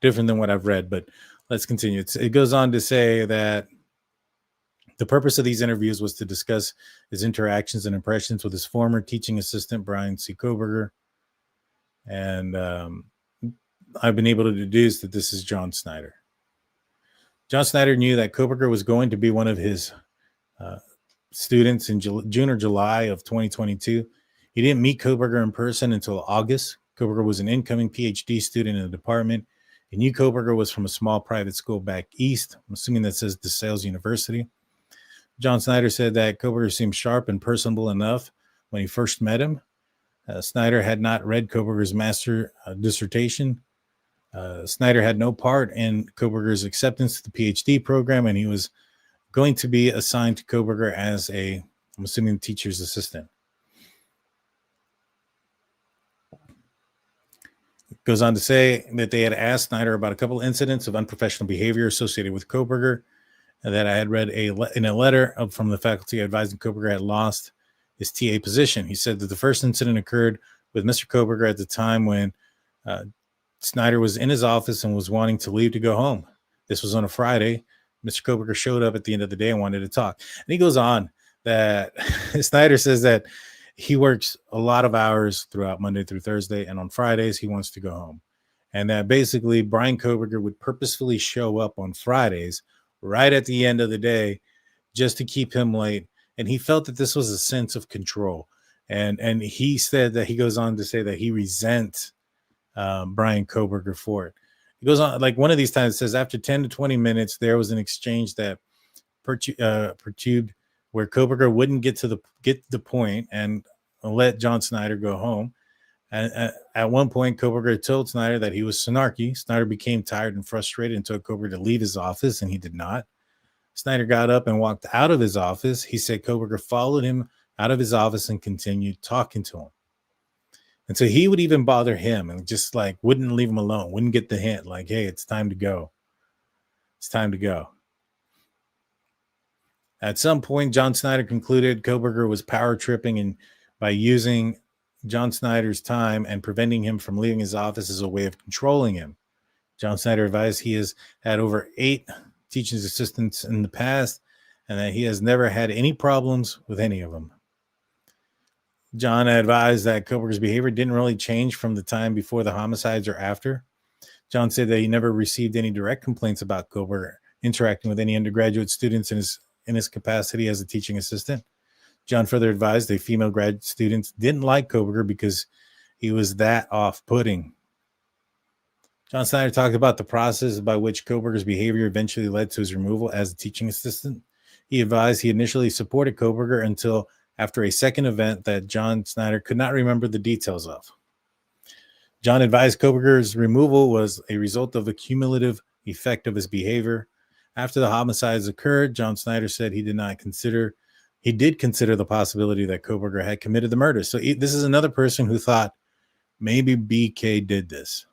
different than what I've read, but let's continue. It goes on to say that the purpose of these interviews was to discuss his interactions and impressions with his former teaching assistant, Bryan C. Kohberger. And I've been able to deduce that this is John Snyder. John Snyder knew that Kohberger was going to be one of his students in June or July of 2022. He didn't meet Kohberger in person until August. Kohberger was an incoming PhD student in the department. He knew Kohberger was from a small private school back east. I'm assuming that says DeSales University. John Snyder said that Kohberger seemed sharp and personable enough when he first met him. Snyder had not read Kohberger's master dissertation. Snyder had no part in Kohberger's acceptance to the PhD program, and he was going to be assigned to Kohberger as I'm assuming, teacher's assistant. It goes on to say that they had asked Snyder about a couple incidents of unprofessional behavior associated with Kohberger, and that I had read in a letter from the faculty advising Kohberger had lost his TA position. He said that the first incident occurred with Mr. Kohberger at the time when Snyder was in his office and was wanting to leave to go home. This was on a Friday. Mr. Kohberger showed up at the end of the day and wanted to talk. And he goes on that Snyder says that he works a lot of hours throughout Monday through Thursday, and on Fridays he wants to go home. And that basically Bryan Kohberger would purposefully show up on Fridays right at the end of the day just to keep him late. And he felt that this was a sense of control. And he said that he goes on to say that he resents Bryan Kohberger for it. He goes on, like one of these times, it says after 10 to 20 minutes, there was an exchange that perturbed where Kohberger wouldn't get the point and let John Snyder go home. And at one point, Kohberger told Snyder that he was snarky. Snyder became tired and frustrated and told Kohberger to leave his office, and he did not. Snyder got up and walked out of his office. He said Kohberger followed him out of his office and continued talking to him. And so he would even bother him and just like wouldn't leave him alone, wouldn't get the hint like, hey, it's time to go. It's time to go. At some point, John Snyder concluded Kohberger was power tripping, and by using John Snyder's time and preventing him from leaving his office as a way of controlling him. John Snyder advised he has had over 8 teaching assistants in the past and that he has never had any problems with any of them. John advised that Kohberger's behavior didn't really change from the time before the homicides or after. John said that he never received any direct complaints about Kohberger interacting with any undergraduate students in his capacity as a teaching assistant. John further advised that female grad students didn't like Kohberger because he was that off-putting. John Snyder talked about the process by which Kohberger's behavior eventually led to his removal as a teaching assistant. He advised he initially supported Kohberger until after a second event that John Snyder could not remember the details of. John advised Kohberger's removal was a result of the cumulative effect of his behavior. After the homicides occurred, John Snyder said he did consider the possibility that Kohberger had committed the murder. So this is another person who thought maybe BK did this.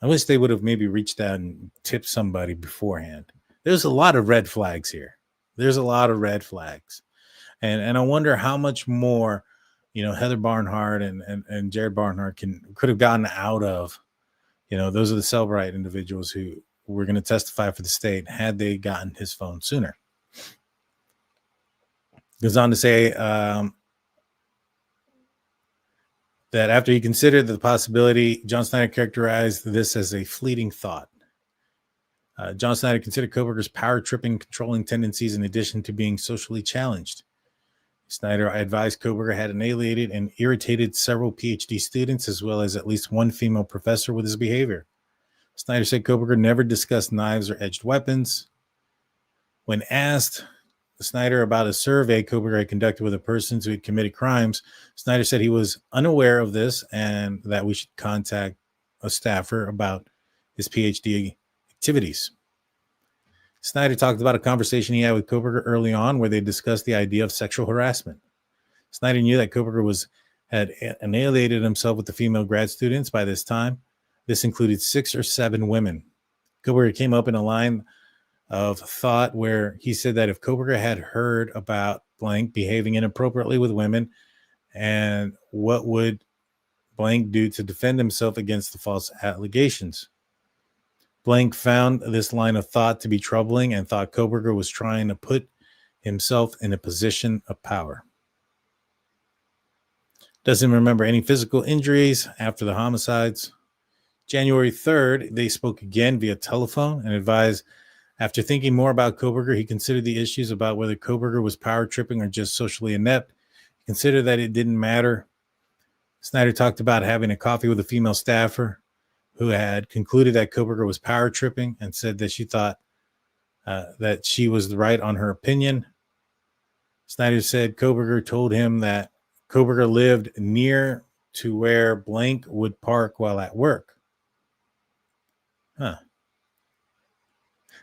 I wish they would have maybe reached out and tipped somebody beforehand. There's a lot of red flags here. There's a lot of red flags. And I wonder how much more, Heather Barnhart and Jared Barnhart could have gotten out of, those are the Cellbrite individuals who were going to testify for the state had they gotten his phone sooner. Goes on to say that after he considered the possibility, John Snyder characterized this as a fleeting thought. John Snyder considered Kohberger's power-tripping, controlling tendencies in addition to being socially challenged. Snyder advised Kohberger had annihilated and irritated several PhD students as well as at least one female professor with his behavior. Snyder said Kohberger never discussed knives or edged weapons. When asked Snyder about a survey Kohberger had conducted with a person who had committed crimes, Snyder said he was unaware of this and that we should contact a staffer about his PhD activities. Snyder talked about a conversation he had with Kohberger early on where they discussed the idea of sexual harassment. Snyder knew that Kohberger had annihilated himself with the female grad students by this time. This included 6 or 7 women. Kohberger came up in a line of thought where he said that if Kohberger had heard about blank behaving inappropriately with women, and what would blank do to defend himself against the false allegations. Blank found this line of thought to be troubling and thought Kohberger was trying to put himself in a position of power. Doesn't remember any physical injuries after the homicides. January 3rd, they spoke again via telephone and advised after thinking more about Kohberger, he considered the issues about whether Kohberger was power tripping or just socially inept. He considered that it didn't matter. Snyder talked about having a coffee with a female staffer who had concluded that Kohberger was power tripping and said that she thought that she was right on her opinion. Snyder said Kohberger told him that Kohberger lived near to where blank would park while at work.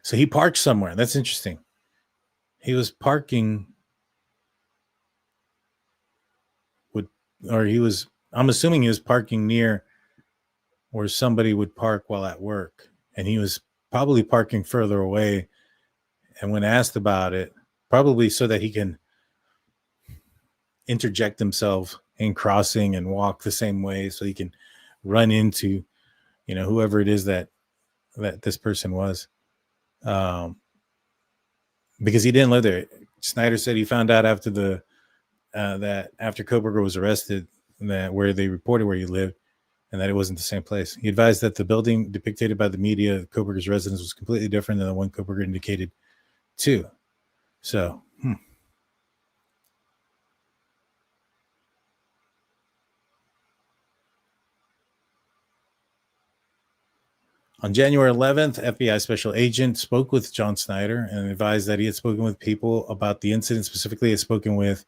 So he parked somewhere. That's interesting. He was parking I'm assuming he was parking near where somebody would park while at work. And he was probably parking further away. And when asked about it, probably so that he can interject himself in crossing and walk the same way so he can run into, whoever it is that this person was. Because he didn't live there. Snyder said he found out after that after Kohberger was arrested, that where they reported where he lived, and that it wasn't the same place. He advised that the building depicted by the media, Kohberger's residence, was completely different than the one Kohberger indicated too. So, On January 11th, FBI special agent spoke with John Snyder and advised that he had spoken with people about the incident. Specifically, had spoken with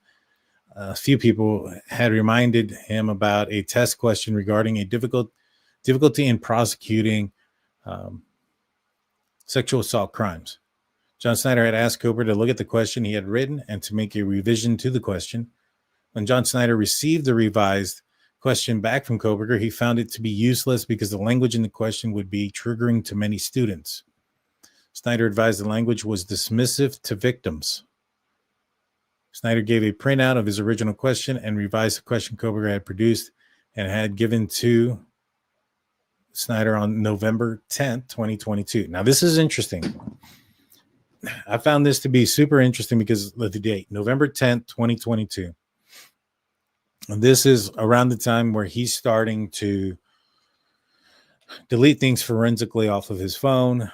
a few people, had reminded him about a test question regarding a difficulty in prosecuting sexual assault crimes. John Snyder had asked Kohberger to look at the question he had written and to make a revision to the question. When John Snyder received the revised question back from Kohberger, he found it to be useless because the language in the question would be triggering to many students. Snyder advised the language was dismissive to victims. Snyder gave a printout of his original question and revised the question Kohberger had produced and had given to Snyder on November 10th, 2022. Now, this is interesting. I found this to be super interesting because of the date, November 10th, 2022. And this is around the time where he's starting to delete things forensically off of his phone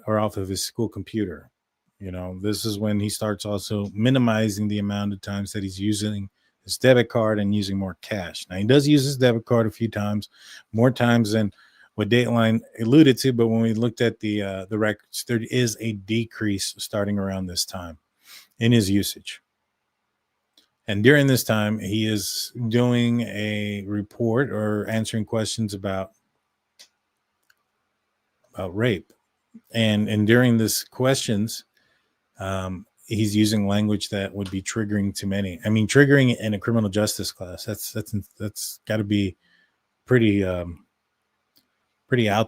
or off of his school computer. You know, this is when he starts also minimizing the amount of times that he's using his debit card and using more cash. Now, he does use his debit card a few times, more times than what Dateline alluded to. But when we looked at the records, there is a decrease starting around this time in his usage. And during this time, he is doing a report or answering questions about rape. And during this questions, he's using language that would be triggering to many. I mean, triggering in a criminal justice class, that's got to be pretty out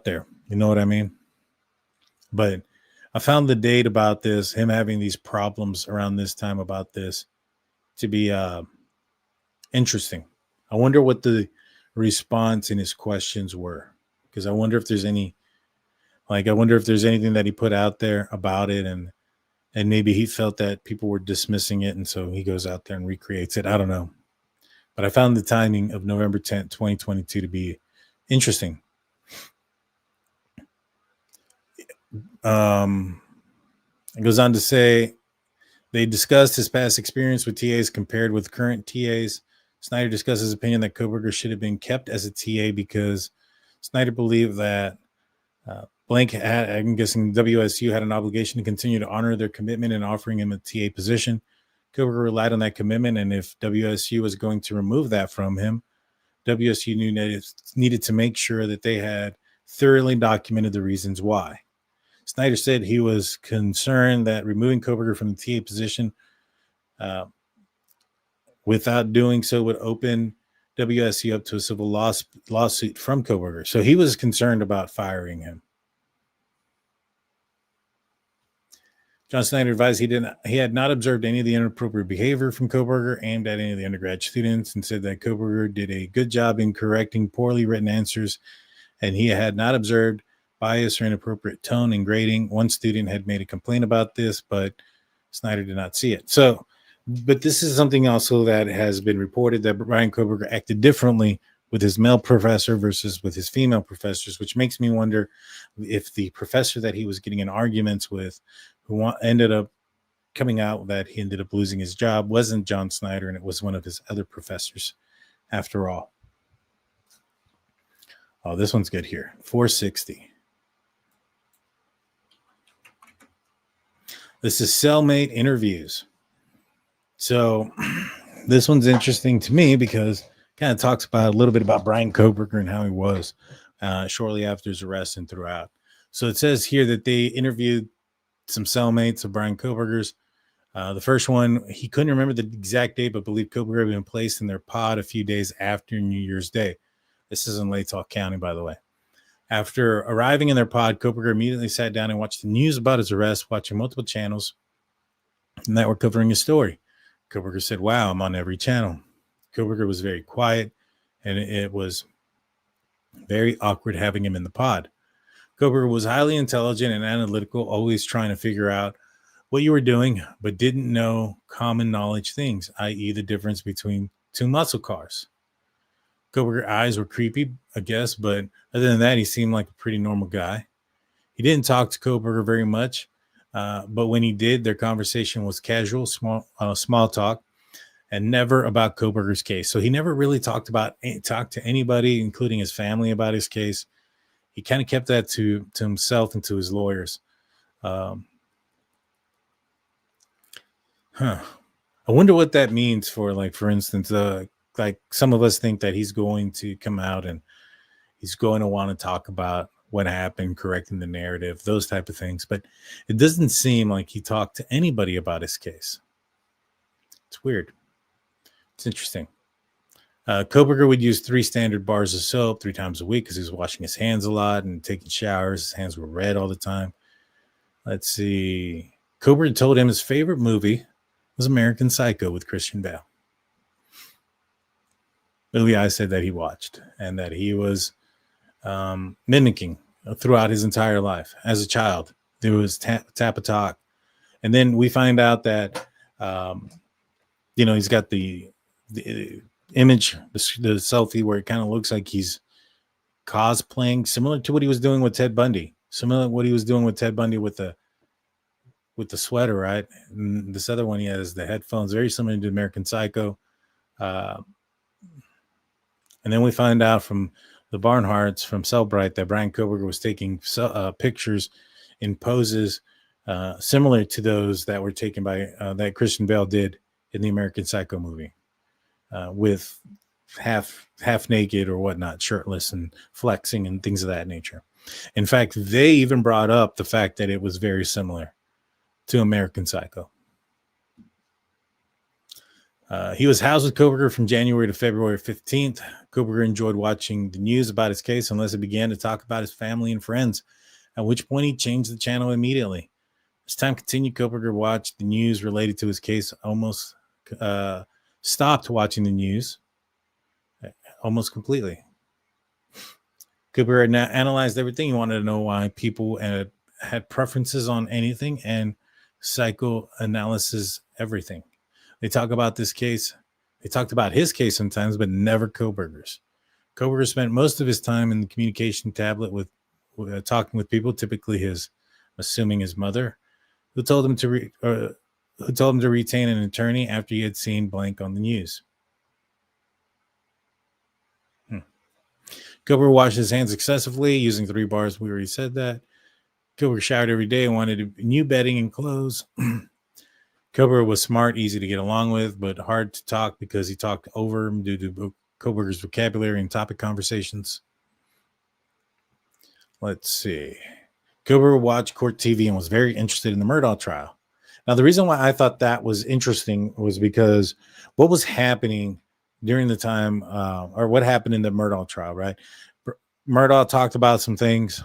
there. You know what I mean? But I found the date about this, him having these problems around this time about this, to be interesting. I wonder what the response in his questions were, because I wonder if there's anything that he put out there about it, and maybe he felt that people were dismissing it, and so he goes out there and recreates it. I don't know. But I found the timing of November 10th, 2022 to be interesting. It goes on to say they discussed his past experience with TAs compared with current TAs. Snyder discussed his opinion that Kohberger should have been kept as a TA because Snyder believed that Blank had, I'm guessing WSU had an obligation to continue to honor their commitment in offering him a TA position. Kohberger relied on that commitment, and if WSU was going to remove that from him, WSU needed to make sure that they had thoroughly documented the reasons why. Snyder said he was concerned that removing Kohberger from the TA position without doing so would open WSU up to a civil lawsuit from Kohberger. So he was concerned about firing him. John Snyder advised he had not observed any of the inappropriate behavior from Kohberger aimed at any of the undergrad students, and said that Kohberger did a good job in correcting poorly written answers, and he had not observed bias or inappropriate tone in grading. One student had made a complaint about this, but Snyder did not see it. So, but this is something also that has been reported, that Bryan Kohberger acted differently with his male professor versus with his female professors, which makes me wonder if the professor that he was getting in arguments with, who ended up coming out that he ended up losing his job, wasn't John Snyder, and it was one of his other professors after all. Oh, this one's good here. 460. This is cellmate interviews. So this one's interesting to me because it kind of talks about a little bit about Bryan Kohberger and how he was shortly after his arrest and throughout. So it says here that they interviewed some cellmates of Bryan Kohberger's. The first one, he couldn't remember the exact date, but believed Kohberger had been placed in their pod a few days after New Year's Day. This is in Latah County, by the way. After arriving in their pod, Kohberger immediately sat down and watched the news about his arrest, watching multiple channels that were covering his story. Kohberger said, "Wow, I'm on every channel." Kohberger was very quiet, and it was very awkward having him in the pod. Kohberger was highly intelligent and analytical, always trying to figure out what you were doing, but didn't know common knowledge things, i.e. the difference between two muscle cars. Kohberger's eyes were creepy, I guess, but other than that, he seemed like a pretty normal guy. He didn't talk to Kohberger very much, but when he did, their conversation was casual, small talk, and never about Kohberger's case. So he never really talked to anybody, including his family, about his case. He kind of kept that to himself and to his lawyers. I wonder what that means for, like, for instance, like some of us think that he's going to come out and he's going to want to talk about what happened, correcting the narrative, those type of things. But it doesn't seem like he talked to anybody about his case. It's weird. It's interesting. Kohberger would use 3 standard bars of soap 3 times a week because he was washing his hands a lot and taking showers. His hands were red all the time. Let's see. Kohberger told him his favorite movie was American Psycho with Christian Bale. Movie I said that he watched and that he was mimicking throughout his entire life as a child. There was tap a talk, and then we find out that he's got the image, the selfie where it kind of looks like he's cosplaying, similar to what he was doing with Ted Bundy. Similar to what he was doing with Ted Bundy with the sweater, right? And this other one he has the headphones, very similar to American Psycho. And then we find out from the Barnharts from Cellbrite that Bryan Kohberger was taking pictures in poses similar to those that were taken by that Christian Bale did in the American Psycho movie, with half naked or whatnot, shirtless and flexing and things of that nature. In fact, they even brought up the fact that it was very similar to American Psycho. He was housed with Kohberger from January to February 15th. Kohberger enjoyed watching the news about his case unless it began to talk about his family and friends, at which point he changed the channel immediately. As time continued, Kohberger watched the news related to his case, almost stopped watching the news almost completely. Kohberger analyzed everything. He wanted to know why people had preferences on anything, and psychoanalysis everything. They talk about this case. They talked about his case sometimes, but never Kohberger's. Kohberger spent most of his time in the communication tablet with talking with people, typically his mother, who told him to retain an attorney after he had seen blank on the news. Kohberger washed his hands excessively, using 3 bars. We already said that. Kohberger showered every day and wanted new bedding and clothes. Kohberger was smart, easy to get along with, but hard to talk because he talked over him due to Kohberger's vocabulary and topic conversations. Let's see. Kohberger watched court TV and was very interested in the Murdaugh trial. Now, the reason why I thought that was interesting was because what was happening during the time, or what happened in the Murdaugh trial, right? Murdaugh talked about some things,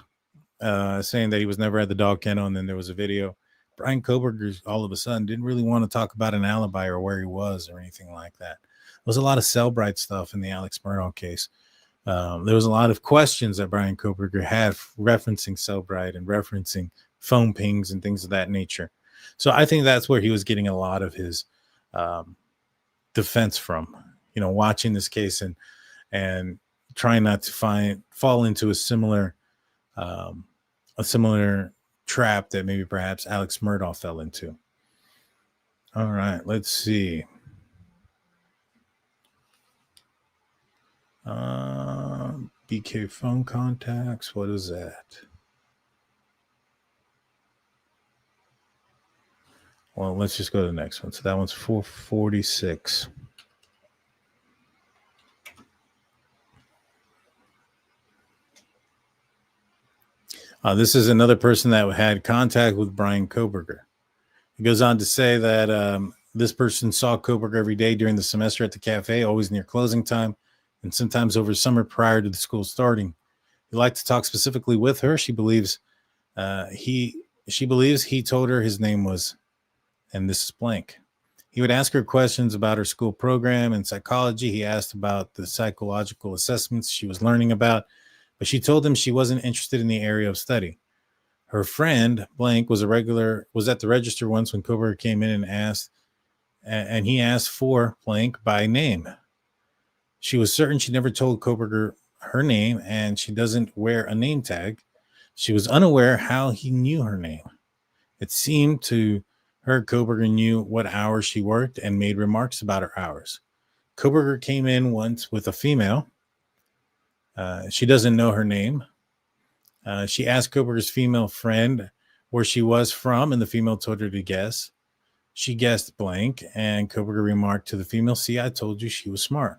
saying that he was never at the dog kennel, and then there was a video. Bryan Kohberger all of a sudden didn't really want to talk about an alibi or where he was or anything like that. There was a lot of Cellbrite stuff in the Alex Murdaugh case. There was a lot of questions that Bryan Kohberger had referencing Cellbrite and referencing phone pings and things of that nature. So I think that's where he was getting a lot of his defense from, watching this case and trying not to fall into a similar trap that maybe perhaps Alex Murdaugh fell into. All right, let's see. BK phone contacts. What is that? Well, let's just go to the next one. So that one's 446. This is another person that had contact with Bryan Kohberger. He goes on to say that this person saw Kohberger every day during the semester at the cafe, always near closing time, and sometimes over summer prior to the school starting. He liked to talk specifically with her. She believes he told her his name was, and this is blank. He would ask her questions about her school program and psychology. He asked about the psychological assessments she was learning about, but she told him she wasn't interested in the area of study. Her friend blank was at the register once when Kohberger came in and he asked for blank by name. She was certain she never told Kohberger her name, and she doesn't wear a name tag. She was unaware how he knew her name. It seemed to her Kohberger knew what hours she worked and made remarks about her hours. Kohberger came in once with a female. She doesn't know her name. She asked Kohberger's female friend where she was from, and the female told her to guess. She guessed blank, and Kohberger remarked to the female, "See, I told you she was smart."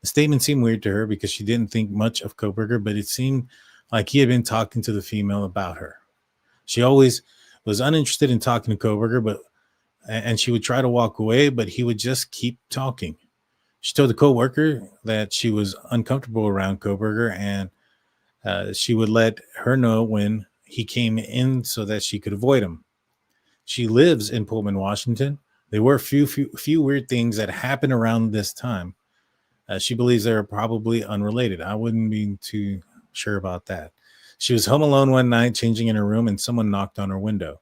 The statement seemed weird to her because she didn't think much of Kohberger, but it seemed like he had been talking to the female about her. She always was uninterested in talking to Kohberger, and she would try to walk away, but he would just keep talking. She told the coworker that she was uncomfortable around Kohberger, and she would let her know when he came in so that she could avoid him. She lives in Pullman, Washington. There were a few weird things that happened around this time. She believes they're probably unrelated. I wouldn't be too sure about that. She was home alone one night, changing in her room, and someone knocked on her window.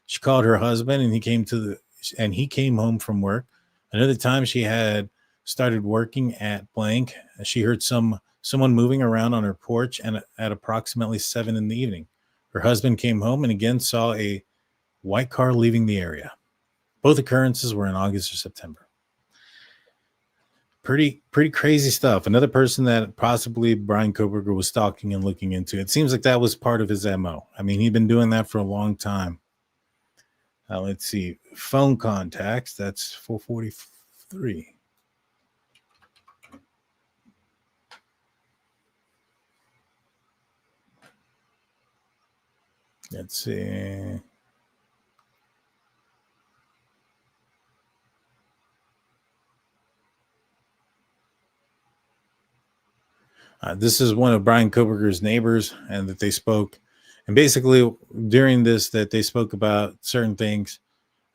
She called her husband, and he came home from work. Another time, she had started working at blank. She heard someone moving around on her porch, and at approximately 7 in the evening, her husband came home and again saw a white car leaving the area. Both occurrences were in August or September. Pretty crazy stuff. Another person that possibly Bryan Kohberger was stalking and looking into. It seems like that was part of his MO. I mean, he'd been doing that for a long time. Let's see. Phone contacts. That's 443. Let's see. This is one of Bryan Kohberger's neighbors, and that they spoke. And basically, during this, that they spoke about certain things.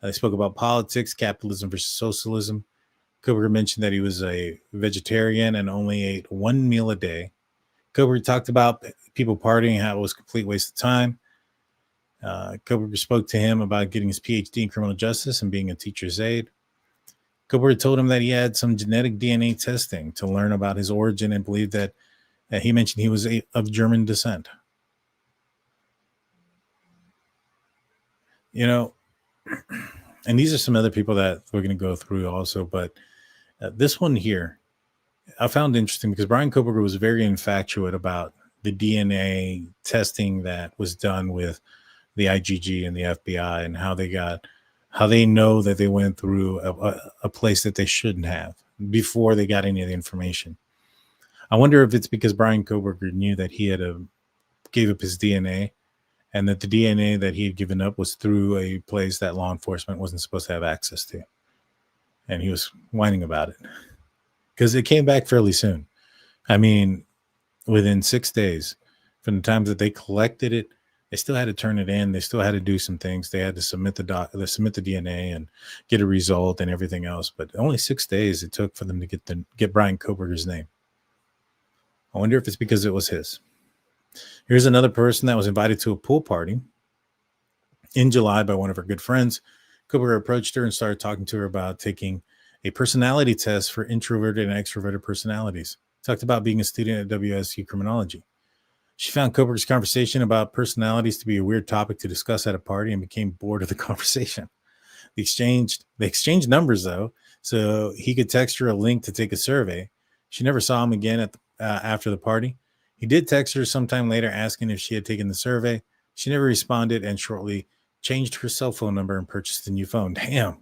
They spoke about politics, capitalism versus socialism. Kohberger mentioned that he was a vegetarian and only ate one meal a day. Kohberger talked about people partying, how it was a complete waste of time. Kohberger spoke to him about getting his PhD in criminal justice and being a teacher's aide. Kohberger told him that he had some genetic DNA testing to learn about his origin and believed that he mentioned he was of German descent. You know, and these are some other people that we're going to go through also, but this one here, I found interesting because Bryan Kohberger was very infatuated about the DNA testing that was done with the IGG and the FBI and how they know that they went through a place that they shouldn't have before they got any of the information. I wonder if it's because Bryan Kohberger knew that he had gave up his DNA, and that the DNA that he had given up was through a place that law enforcement wasn't supposed to have access to. And he was whining about it because it came back fairly soon. I mean, within 6 days from the time that they collected it, they still had to turn it in. They still had to do some things. They had to submit the DNA and get a result and everything else. But only 6 days it took for them to get Bryan Kohberger's name. I wonder if it's because it was his. Here's another person that was invited to a pool party in July by one of her good friends. Kohberger approached her and started talking to her about taking a personality test for introverted and extroverted personalities. Talked about being a student at WSU criminology. She found Kohberger's conversation about personalities to be a weird topic to discuss at a party and became bored of the conversation. They exchanged numbers, though, so he could text her a link to take a survey. She never saw him again after the party. He did text her sometime later asking if she had taken the survey. She never responded and shortly changed her cell phone number and purchased a new phone. Damn.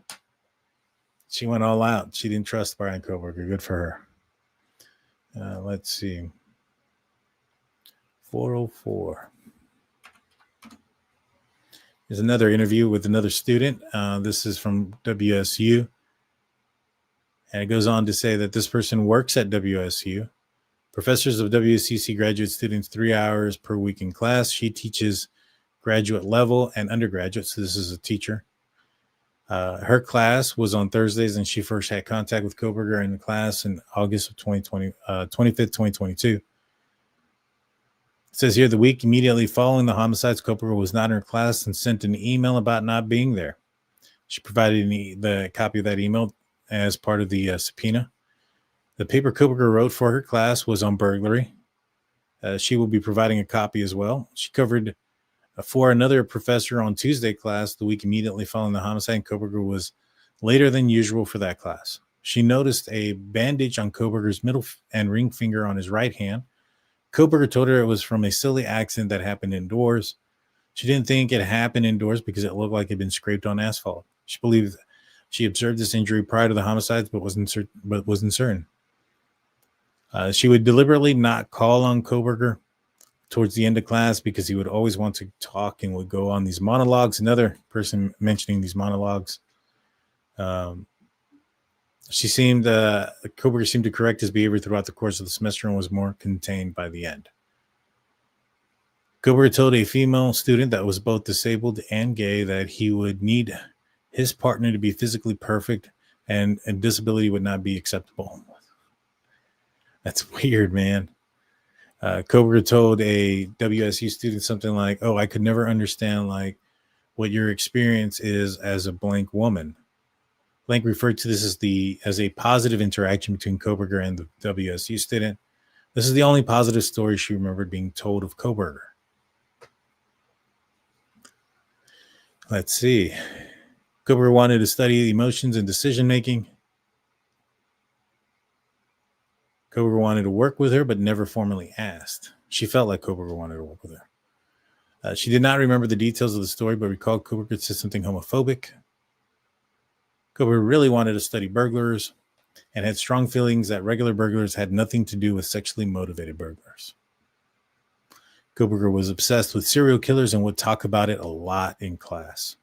She went all out. She didn't trust Bryan Kohberger. Good for her. Let's see. 404. There's another interview with another student. This is from WSU. And it goes on to say that this person works at WSU. Professors of WCC graduate students 3 hours per week in class. She teaches graduate level and undergraduate. So this is a teacher. Her class was on Thursdays, and she first had contact with Kohberger in the class in August of 25th, 2022. It says here, the week immediately following the homicides, Kohberger was not in her class and sent an email about not being there. She provided the copy of that email as part of the subpoena. The paper Kohberger wrote for her class was on burglary. She will be providing a copy as well. She covered for another professor on Tuesday class the week immediately following the homicide, and Kohberger was later than usual for that class. She noticed a bandage on Kohberger's middle and ring finger on his right hand. Kohberger told her it was from a silly accident that happened indoors. She didn't think it happened indoors because it looked like it had been scraped on asphalt. She believed she observed this injury prior to the homicides, but wasn't certain. She would deliberately not call on Kohberger towards the end of class because he would always want to talk and would go on these monologues. Another person mentioning these monologues. Kohberger seemed to correct his behavior throughout the course of the semester and was more contained by the end. Kohberger told a female student that was both disabled and gay that he would need his partner to be physically perfect and disability would not be acceptable. That's weird, man. Kohberger told a WSU student something like, "Oh, I could never understand like what your experience is as a blank woman." Blank referred to this as a positive interaction between Kohberger and the WSU student. This is the only positive story she remembered being told of Kohberger. Let's see. Kohberger wanted to study emotions and decision making. Kohberger wanted to work with her, but never formally asked. She felt like Kohberger wanted to work with her. She did not remember the details of the story, but recalled Kohberger said something homophobic. Kohberger really wanted to study burglars and had strong feelings that regular burglars had nothing to do with sexually motivated burglars. Kohberger was obsessed with serial killers and would talk about it a lot in class.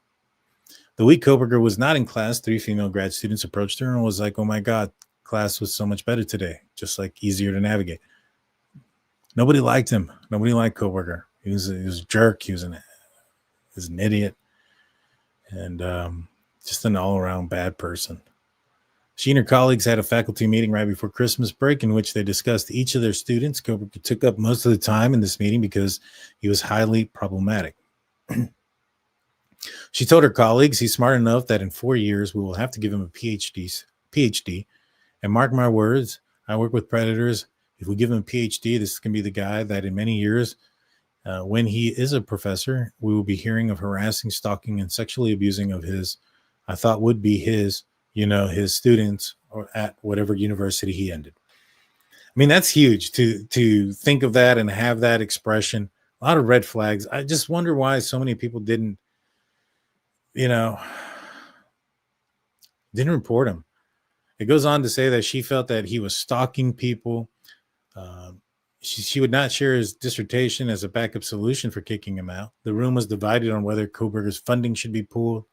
The week Kohberger was not in class, 3 female grad students approached her and was like, "Oh my God, class was so much better today, just like easier to navigate." Nobody liked him. Nobody liked Kohberger. He was a jerk. He was an idiot and just an all-around bad person. She and her colleagues had a faculty meeting right before Christmas break in which they discussed each of their students. Kohberger took up most of the time in this meeting because he was highly problematic. She told her colleagues, "He's smart enough that in 4 years we will have to give him a PhD. And mark my words, I work with predators. If we give him a PhD, this can be the guy that in many years, when he is a professor, we will be hearing of harassing, stalking, and sexually abusing of his, I thought would be his students or at whatever university he ended." I mean, that's huge to think of that and have that expression. A lot of red flags. I just wonder why so many people didn't report him. It goes on to say that she felt that he was stalking people. She would not share his dissertation as a backup solution for kicking him out. The room was divided on whether Kohberger's funding should be pulled.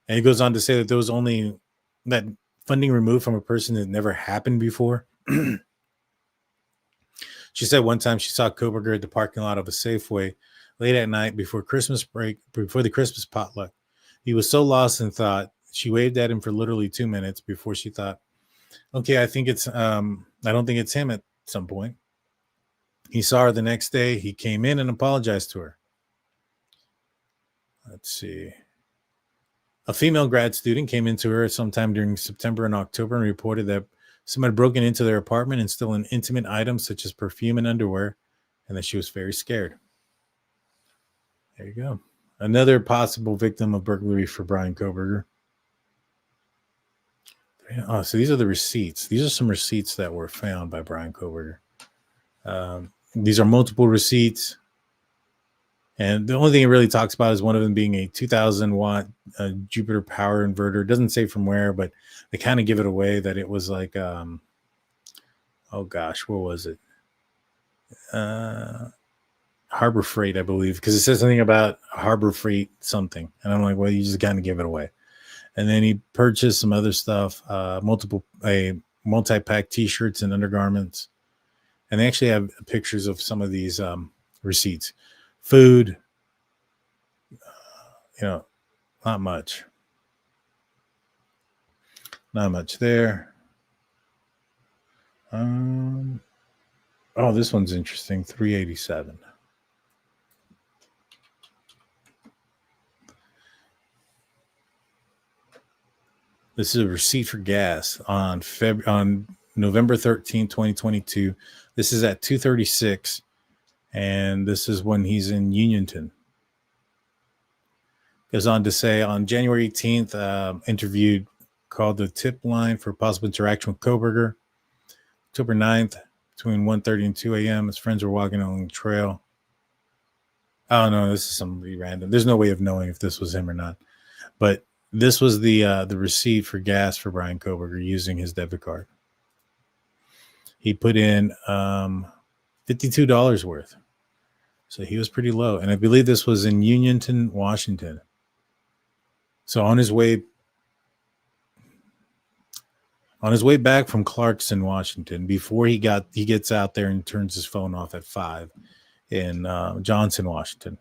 And it goes on to say that there was only that funding removed from a person that never happened before. She said one time she saw Kohberger at the parking lot of a Safeway late at night before Christmas break, before the Christmas potluck. He was so lost in thought. She waved at him for literally 2 minutes before she thought, "Okay, I don't think it's him." At some point, he saw her the next day. He came in and apologized to her. Let's see. A female grad student came into her sometime during September and October and reported that someone had broken into their apartment and stolen intimate items such as perfume and underwear, and that she was very scared. There you go. Another possible victim of burglary for Bryan Kohberger. Oh, so these are the receipts. These are some receipts that were found by Bryan Kohberger. These are multiple receipts. And the only thing it really talks about is one of them being a 2,000 watt Jupiter power inverter. It doesn't say from where, but they kind of give it away that it was like, oh gosh, what was it? Harbor Freight, I believe, because it says something about Harbor Freight something. And I'm like, well, you just kind of give it away. And then he purchased some other stuff, multi-pack t-shirts and undergarments. And they actually have pictures of some of these receipts. Food, not much. Not much there. Oh, this one's interesting. $387. This is a receipt for gas on November 13, 2022. This is at 2:36, and this is when he's in Unionton. Goes on to say on January 18th, interviewed, called the tip line for possible interaction with Kohberger. October 9th, between 1:30 and 2 a.m., his friends were walking along the trail. Oh, no, this is somebody random. There's no way of knowing if this was him or not. But this was the receipt for gas for Bryan Kohberger using his debit card. He put in $52 worth. So he was pretty low. And I believe this was in Unionton, Washington. So on his way back from Clarkson, Washington, before he gets out there and turns his phone off at 5, in Johnson, Washington.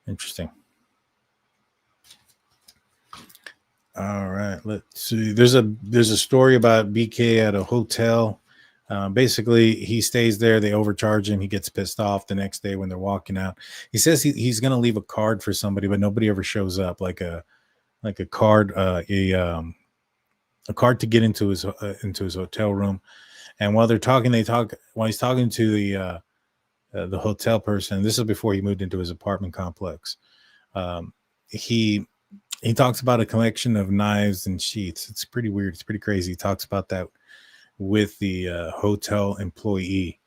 Interesting. All right, let's see. There's a story about BK at a hotel. Basically, he stays there. They overcharge him. He gets pissed off the next day when they're walking out. He says he's going to leave a card for somebody, but nobody ever shows up. Like a card, a card to get into his hotel room. And while they're talking, while he's talking to the hotel person. This is before he moved into his apartment complex. He talks about a collection of knives and sheaths. It's pretty weird. It's pretty crazy. He talks about that with the hotel employee.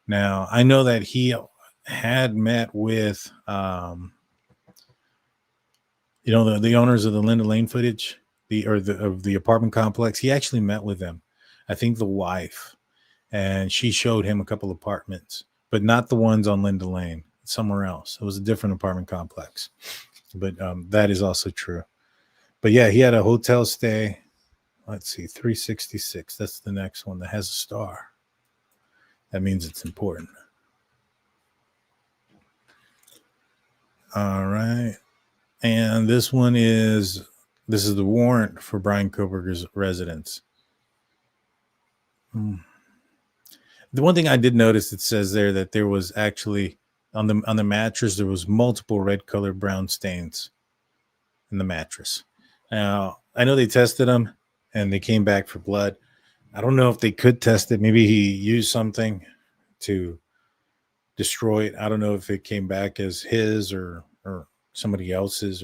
Now, I know that he had met with, the owners of the Linda Lane footage, of the apartment complex. He actually met with them. I think the wife, and she showed him a couple apartments, but not the ones on Linda Lane, somewhere else. It was a different apartment complex. But that is also true. But yeah, he had a hotel stay. Let's see, 366. That's the next one that has a star. That means it's important. All right. And this is the warrant for Bryan Kohberger's residence. The one thing I did notice, it says there that there was actually on the mattress, there was multiple red colored brown stains in the mattress. Now, I know they tested them and they came back for blood. I don't know if they could test it. Maybe he used something to destroy it. I don't know if it came back as his or somebody else's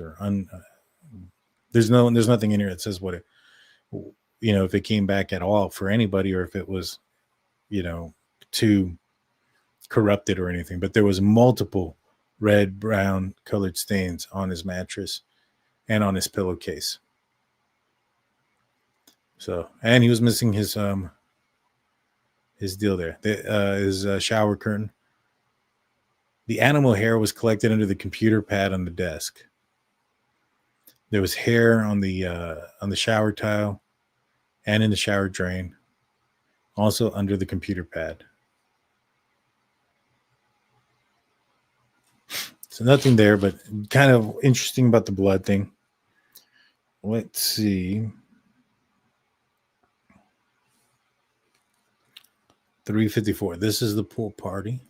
there's nothing in here that says if it came back at all for anybody, or if it was, too corrupted or anything. But there was multiple red, brown colored stains on his mattress and on his pillowcase. So, and he was missing his deal there, his shower curtain. The animal hair was collected under the computer pad on the desk. There was hair on the shower tile and in the shower drain, also under the computer pad. So nothing there, but kind of interesting about the blood thing. Let's see. 354. This is the pool party.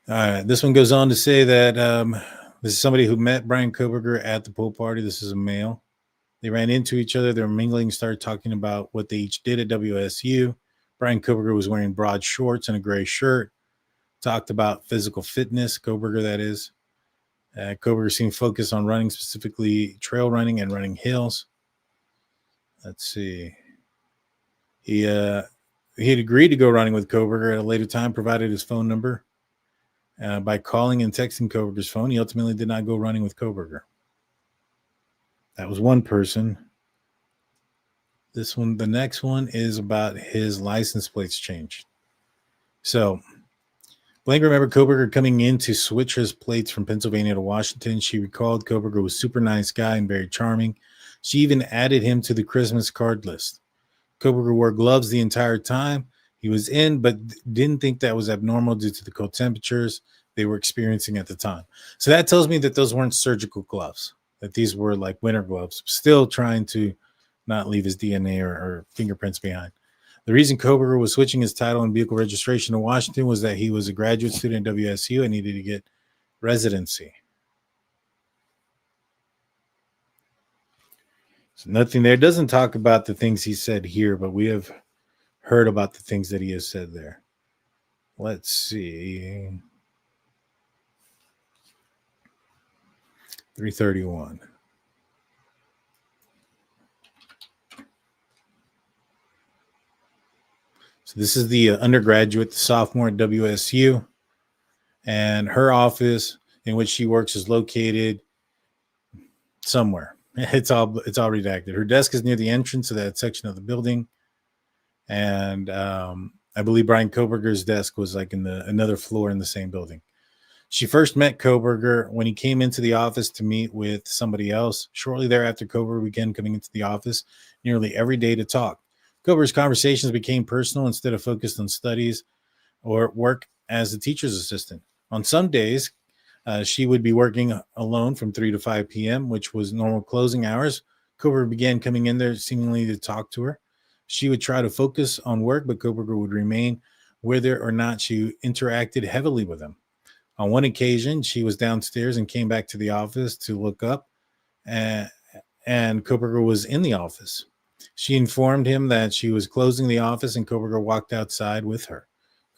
This one goes on to say that this is somebody who met Bryan Kohberger at the pool party. This is a male. They ran into each other. They were mingling, started talking about what they each did at WSU. Bryan Kohberger was wearing broad shorts and a gray shirt. Talked about physical fitness, Kohberger, that is. Kohberger seemed focused on running, specifically trail running and running hills. Let's see. He had agreed to go running with Kohberger at a later time, provided his phone number. By calling and texting Kohberger's phone, he ultimately did not go running with Kohberger. That was one person. The next one is about his license plates changed. So, Blank remembered Kohberger coming in to switch his plates from Pennsylvania to Washington. She recalled Kohberger was a super nice guy and very charming. She even added him to the Christmas card list. Kohberger wore gloves the entire time he was in, but didn't think that was abnormal due to the cold temperatures they were experiencing at the time. So that tells me that those weren't surgical gloves, that these were like winter gloves, still trying to not leave his DNA or fingerprints behind. The reason Kohberger was switching his title and vehicle registration to Washington was that he was a graduate student at WSU and needed to get residency. So nothing there. It doesn't talk about the things he said here, but we have heard about the things that he has said there. Let's see. 331. So this is the undergraduate, the sophomore at WSU, and her office in which she works is located somewhere. It's all redacted. Her desk is near the entrance of that section of the building, and I believe Bryan Kohberger's desk was like in another floor in the same building. She first met Kohberger when he came into the office to meet with somebody else. Shortly thereafter, Kohberger began coming into the office nearly every day to talk. Kohberger's conversations became personal instead of focused on studies or work as a teacher's assistant. On some days, she would be working alone from 3 to 5 p.m., which was normal closing hours. Kohberger began coming in there seemingly to talk to her. She would try to focus on work, but Kohberger would remain whether or not she interacted heavily with him. On one occasion, she was downstairs and came back to the office to look up, and Kohberger was in the office. She informed him that she was closing the office, and Kohberger walked outside with her.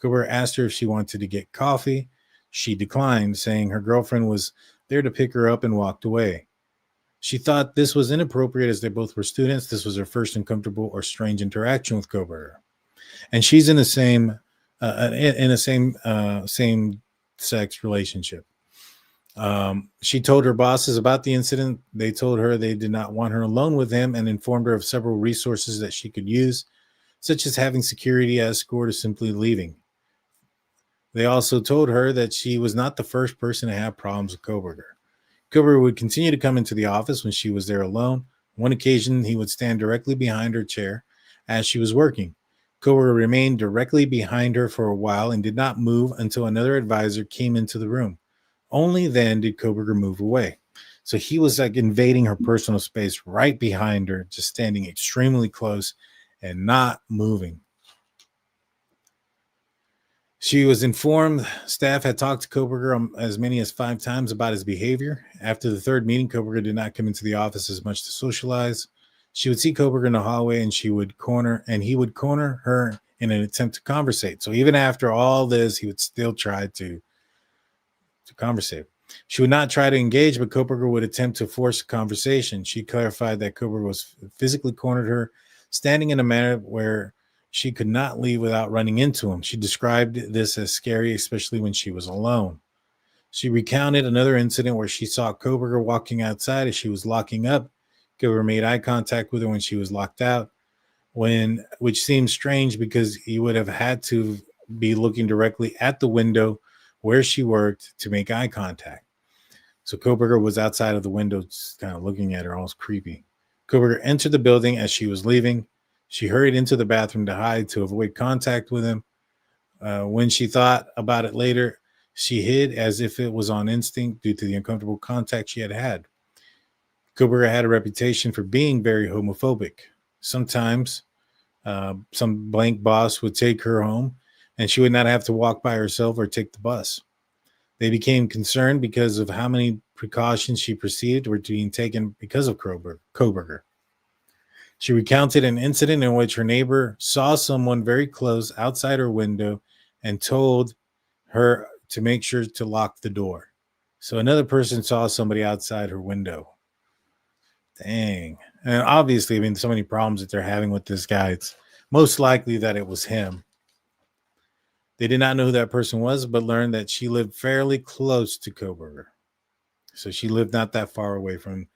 Kohberger asked her if she wanted to get coffee. She declined, saying her girlfriend was there to pick her up, and walked away. She thought this was inappropriate as they both were students. This was her first uncomfortable or strange interaction with Kohberger. And she's in the same same sex relationship. She told her bosses about the incident. They told her they did not want her alone with him and informed her of several resources that she could use, such as having security escort or simply leaving. They also told her that she was not the first person to have problems with Kohberger. Kohberger would continue to come into the office when she was there alone. One occasion, he would stand directly behind her chair as she was working. Kohberger remained directly behind her for a while and did not move until another advisor came into the room. Only then did Kohberger move away. So he was like invading her personal space right behind her, just standing extremely close and not moving. She was informed staff had talked to Kohberger as many as 5 times about his behavior. After the third meeting, Kohberger did not come into the office as much to socialize. She would see Kohberger in the hallway, and he would corner her in an attempt to conversate. So even after all this, he would still try to conversate. She would not try to engage, but Kohberger would attempt to force a conversation. She clarified that Kohberger was physically cornered her, standing in a manner where she could not leave without running into him. She described this as scary, especially when she was alone. She recounted another incident where she saw Kohberger walking outside as she was locking up. Kohberger made eye contact with her when she was locked out, which seemed strange because he would have had to be looking directly at the window where she worked to make eye contact. So Kohberger was outside of the window, just kind of looking at her, all creepy. Kohberger entered the building as she was leaving. She hurried into the bathroom to hide to avoid contact with him. When she thought about it later, she hid as if it was on instinct due to the uncomfortable contact she had had. Kohberger had a reputation for being very homophobic. Sometimes some blank boss would take her home, and she would not have to walk by herself or take the bus. They became concerned because of how many precautions she perceived were being taken because of Kohberger. She recounted an incident in which her neighbor saw someone very close outside her window and told her to make sure to lock the door. So another person saw somebody outside her window. Dang. And obviously, I mean, so many problems that they're having with this guy. It's most likely that it was him. They did not know who that person was, but learned that she lived fairly close to Kohberger. So she lived not that far away from.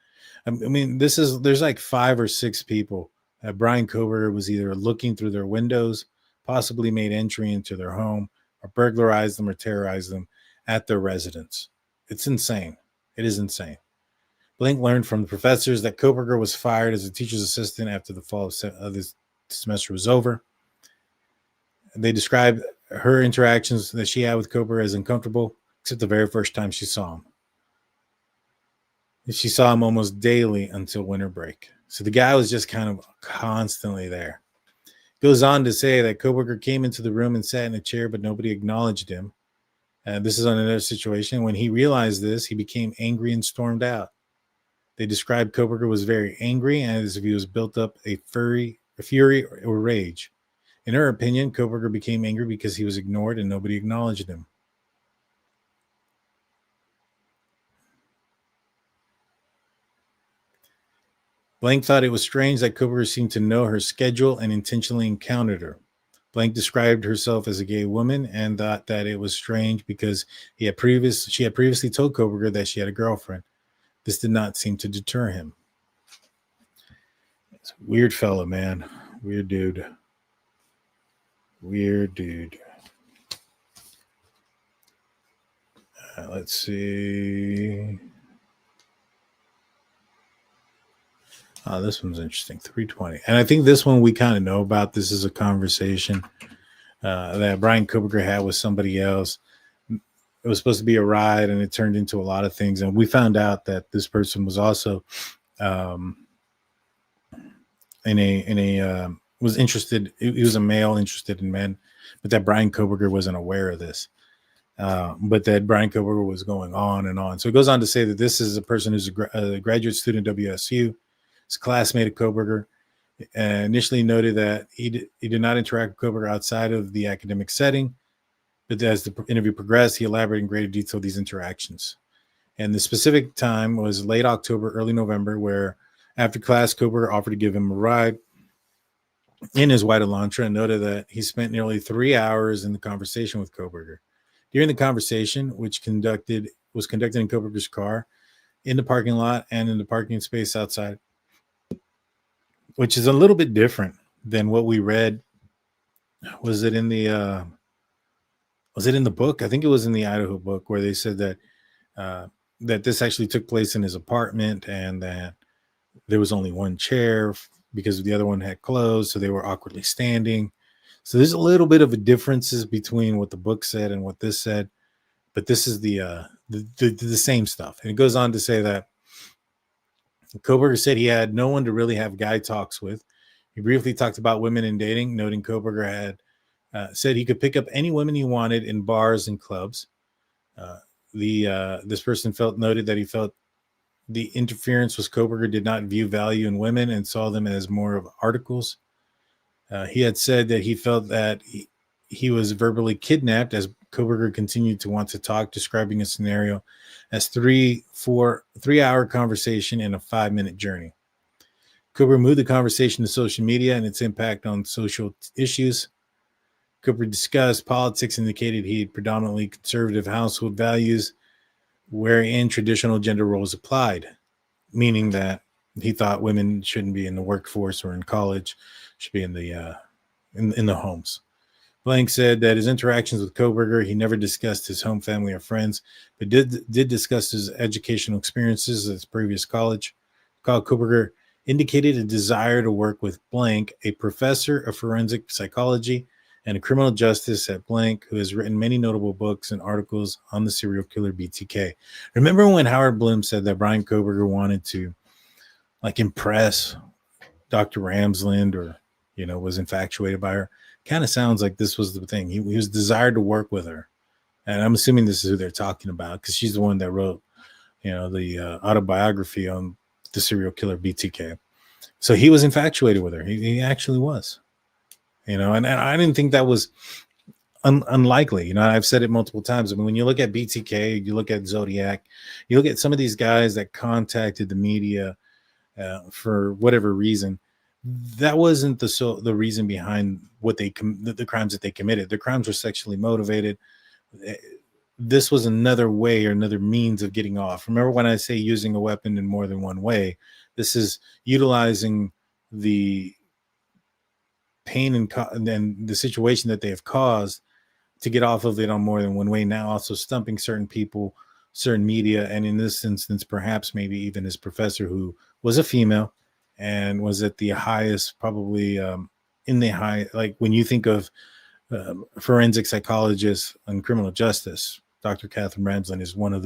I mean, there's like 5 or 6 people that Bryan Kohberger was either looking through their windows, possibly made entry into their home, or burglarized them or terrorized them at their residence. It's insane. It is insane. Blink learned from the professors that Kohberger was fired as a teacher's assistant after the fall of this semester was over. They described her interactions that she had with Kohberger as uncomfortable, except the very first time she saw him. She saw him almost daily until winter break. So the guy was just kind of constantly there. Goes on to say that Kohberger came into the room and sat in a chair, but nobody acknowledged him. This is on another situation. When he realized this, he became angry and stormed out. They described Kohberger was very angry and as if he was built up a fury or rage. In her opinion, Kohberger became angry because he was ignored and nobody acknowledged him. Blank thought it was strange that Kohberger seemed to know her schedule and intentionally encountered her. Blank described herself as a gay woman and thought that it was strange because she had previously told Kohberger that she had a girlfriend. This did not seem to deter him. It's a weird fellow, man. Weird dude. Weird dude. Let's see. This one's interesting. 320. And I think this one we kind of know about. This is a conversation that Bryan Kohberger had with somebody else. It was supposed to be a ride, and it turned into a lot of things. And we found out that this person was also was interested. He was a male interested in men, but that Bryan Kohberger wasn't aware of this. But that Bryan Kohberger was going on and on. So it goes on to say that this is a person who's a graduate student at WSU. His classmate at Kohberger initially noted that he did not interact with Kohberger outside of the academic setting, but as the interview progressed, he elaborated in greater detail these interactions. And the specific time was late October, early November, where after class, Kohberger offered to give him a ride in his white Elantra and noted that he spent nearly 3 hours in the conversation with Kohberger. During the conversation, which was conducted in Kohberger's car, in the parking lot and in the parking space outside, which is a little bit different than what we read. Was it in the book? I think it was in the Idaho book where they said that that this actually took place in his apartment and that there was only one chair because the other one had closed, so they were awkwardly standing. So there's a little bit of a differences between what the book said and what this said, but this is the same stuff. And it goes on to say that Kohberger said he had no one to really have guy talks with. He briefly talked about women and dating, noting Kohberger had said he could pick up any women he wanted in bars and clubs. This person noted that he felt the interference was Kohberger did not view value in women and saw them as more of articles. He had said that he felt that he was verbally kidnapped as Kohberger continued to want to talk, describing a scenario as 3-hour conversation in a 5-minute journey. Kohberger moved the conversation to social media and its impact on social issues. Kohberger discussed politics, indicated he had predominantly conservative household values wherein traditional gender roles applied, meaning that he thought women shouldn't be in the workforce or in college, should be in the homes. Blank said that his interactions with Kohberger, he never discussed his home, family, or friends, but did discuss his educational experiences at his previous college. Kohberger indicated a desire to work with Blank, a professor of forensic psychology and a criminal justice at Blank, who has written many notable books and articles on the serial killer BTK. Remember when Howard Bloom said that Bryan Kohberger wanted to impress Dr. Ramsland or, was infatuated by her? Kind of sounds like this was the thing. He was desired to work with her. And I'm assuming this is who they're talking about because she's the one that wrote, the autobiography on the serial killer BTK. So he was infatuated with her. He actually was, and I didn't think that was unlikely. I've said it multiple times. I mean, when you look at BTK, you look at Zodiac, you look at some of these guys that contacted the media for whatever reason. That wasn't the reason behind what the crimes that they committed. The crimes were sexually motivated. This was another way or another means of getting off. Remember when I say using a weapon in more than one way, this is utilizing the pain and the situation that they have caused to get off of it on more than one way. Now also stumping certain people, certain media, and in this instance, perhaps maybe even his professor, who was a female and was at the highest, probably in the high, like when you think of forensic psychologists and criminal justice, Dr. Catherine Ramsland is one of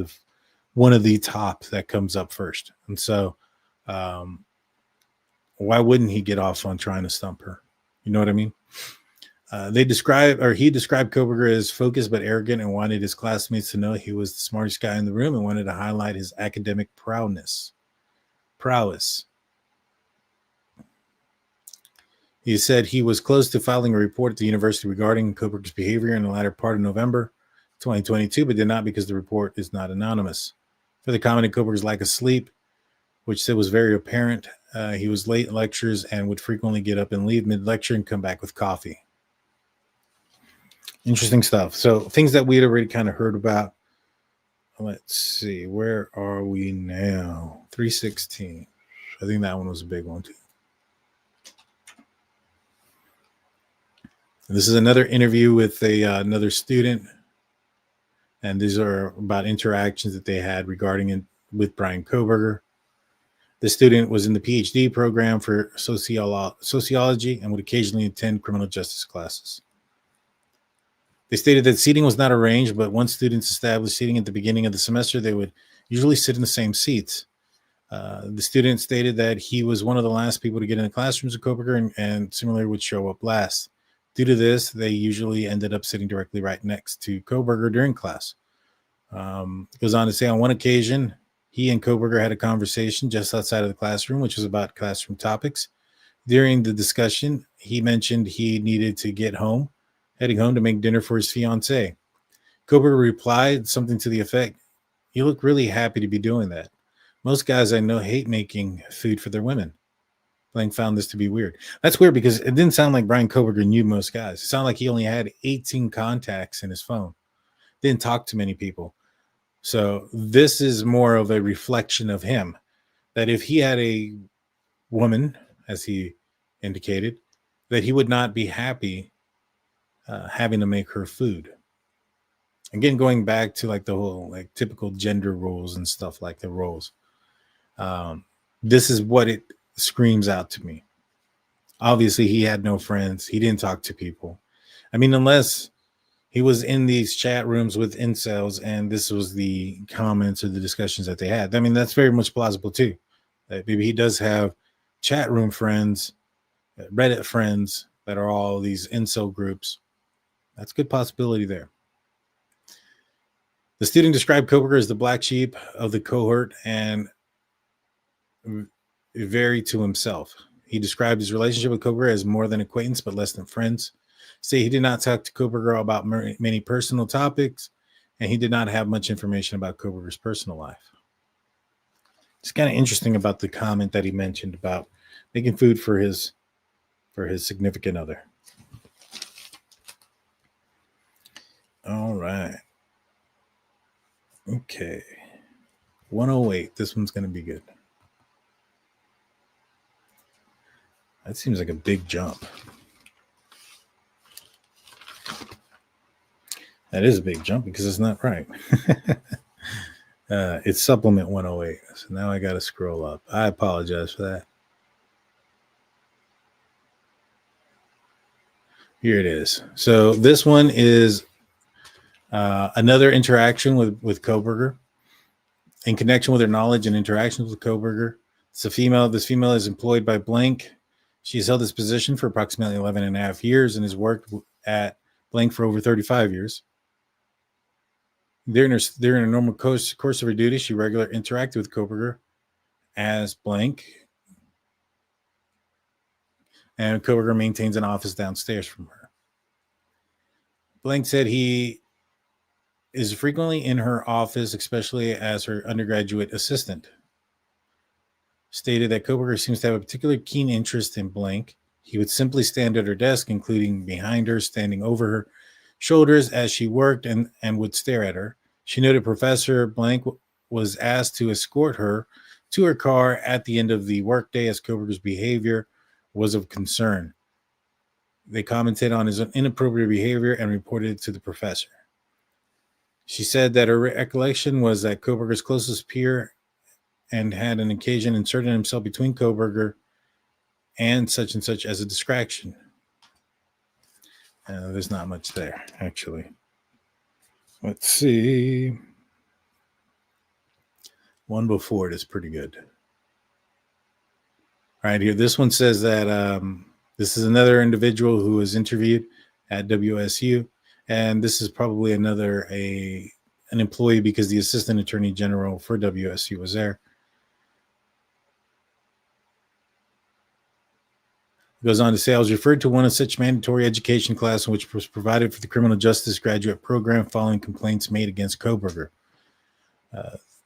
the top that comes up first. And so why wouldn't he get off on trying to stump her? You know what I mean? He described Kohberger as focused but arrogant and wanted his classmates to know he was the smartest guy in the room and wanted to highlight his academic prowess. He said he was close to filing a report at the university regarding Kohberger's behavior in the latter part of November 2022, but did not because the report is not anonymous. Further commented Kohberger's lack of sleep, which said was very apparent. He was late in lectures and would frequently get up and leave mid-lecture and come back with coffee. Interesting stuff. So things that we had already kind of heard about. Let's see. Where are we now? 316. I think that one was a big one too. This is another interview with another student. And these are about interactions that they had regarding it with Bryan Kohberger. The student was in the PhD program for sociology and would occasionally attend criminal justice classes. They stated that seating was not arranged, but once students established seating at the beginning of the semester, they would usually sit in the same seats. The student stated that he was one of the last people to get in the classrooms of Kohberger and similarly would show up last. Due to this, they usually ended up sitting directly right next to Kohberger during class. Goes on to say on one occasion, he and Kohberger had a conversation just outside of the classroom, which was about classroom topics. During the discussion, he mentioned he needed to heading home to make dinner for his fiancée. Kohberger replied something to the effect, "You look really happy to be doing that. Most guys I know hate making food for their women." Blank found this to be weird. That's weird because it didn't sound like Bryan Kohberger knew most guys. It sounded like he only had 18 contacts in his phone. Didn't talk to many people. So this is more of a reflection of him, that if he had a woman, as he indicated, that he would not be happy having to make her food. Again, going back to like the whole like typical gender roles and stuff like the roles. This is what it screams out to me. Obviously, he had no friends. He didn't talk to people. I mean, unless he was in these chat rooms with incels and this was the comments or the discussions that they had. I mean, that's very much plausible too. That maybe he does have chat room friends, Reddit friends that are all these incel groups. That's a good possibility there. The student described Kohberger as the black sheep of the cohort and very to himself. He described his relationship with Kohberger as more than acquaintance, but less than friends. Say he did not talk to Kohberger about many personal topics, and he did not have much information about Kohberger's personal life. It's kind of interesting about the comment that he mentioned about making food for his significant other. All right. Okay. 108. This one's going to be good. That seems like a big jump. That is a big jump because it's not right. It's supplement 108. So now I got to scroll up. I apologize for that. Here it is. So this one is another interaction with Kohberger. In connection with her knowledge and interactions with Kohberger, this female is employed by blank. She has held this position for approximately 11 and a half years and has worked at blank for over 35 years. During a normal course of her duty, she regularly interacted with Kohberger as blank. And Kohberger maintains an office downstairs from her. Blank said he is frequently in her office, especially as her undergraduate assistant. Stated that Kohberger seems to have a particular keen interest in blank. He would simply stand at her desk, including behind her, standing over her shoulders as she worked and would stare at her. She noted Professor blank was asked to escort her to her car at the end of the workday as Kohberger's behavior was of concern. They commented on his inappropriate behavior and reported it to the professor. She said that her recollection was that Kohberger's closest peer and had an occasion inserted himself between Kohberger and such as a distraction. There's not much there, actually. Let's see. One before it is pretty good. All right, here. This one says that this is another individual who was interviewed at WSU, and this is probably an employee because the assistant attorney general for WSU was there. Goes on to say, I was referred to one of such mandatory education class which was provided for the criminal justice graduate program following complaints made against Kohberger.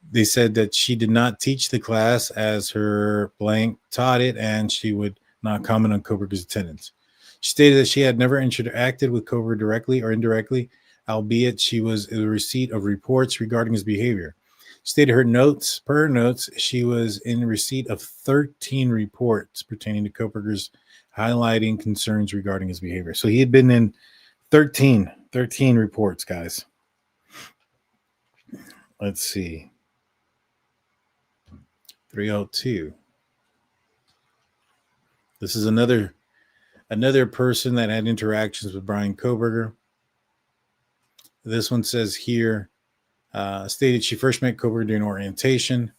They said that she did not teach the class as her blank taught it, and she would not comment on Kohberger's attendance. She stated that she had never interacted with Kohberger directly or indirectly, albeit she was in the receipt of reports regarding his behavior. She stated per her notes, she was in receipt of 13 reports pertaining to Kohberger's highlighting concerns regarding his behavior. So he had been in 13 reports, guys. Let's see. 302. This is another person that had interactions with Bryan Kohberger. This one says here, stated she first met Kohberger during orientation.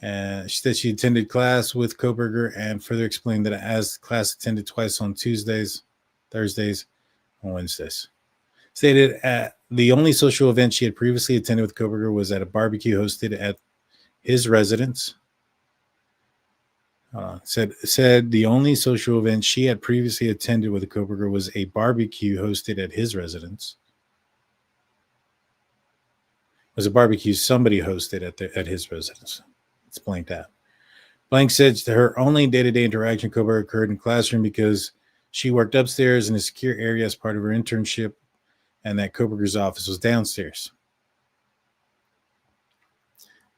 She said she attended class with Kohberger and further explained that as class attended twice on Tuesdays, Thursdays, and Wednesdays. Stated the only social event she had previously attended with Kohberger was at a barbecue hosted at his residence. Said the only social event she had previously attended with Kohberger was a barbecue hosted at his residence. It was a barbecue somebody hosted at his residence. It's blanked out. Blank said her only day-to-day interaction with Kohberger occurred in classroom because she worked upstairs in a secure area as part of her internship, and that Kohberger's office was downstairs.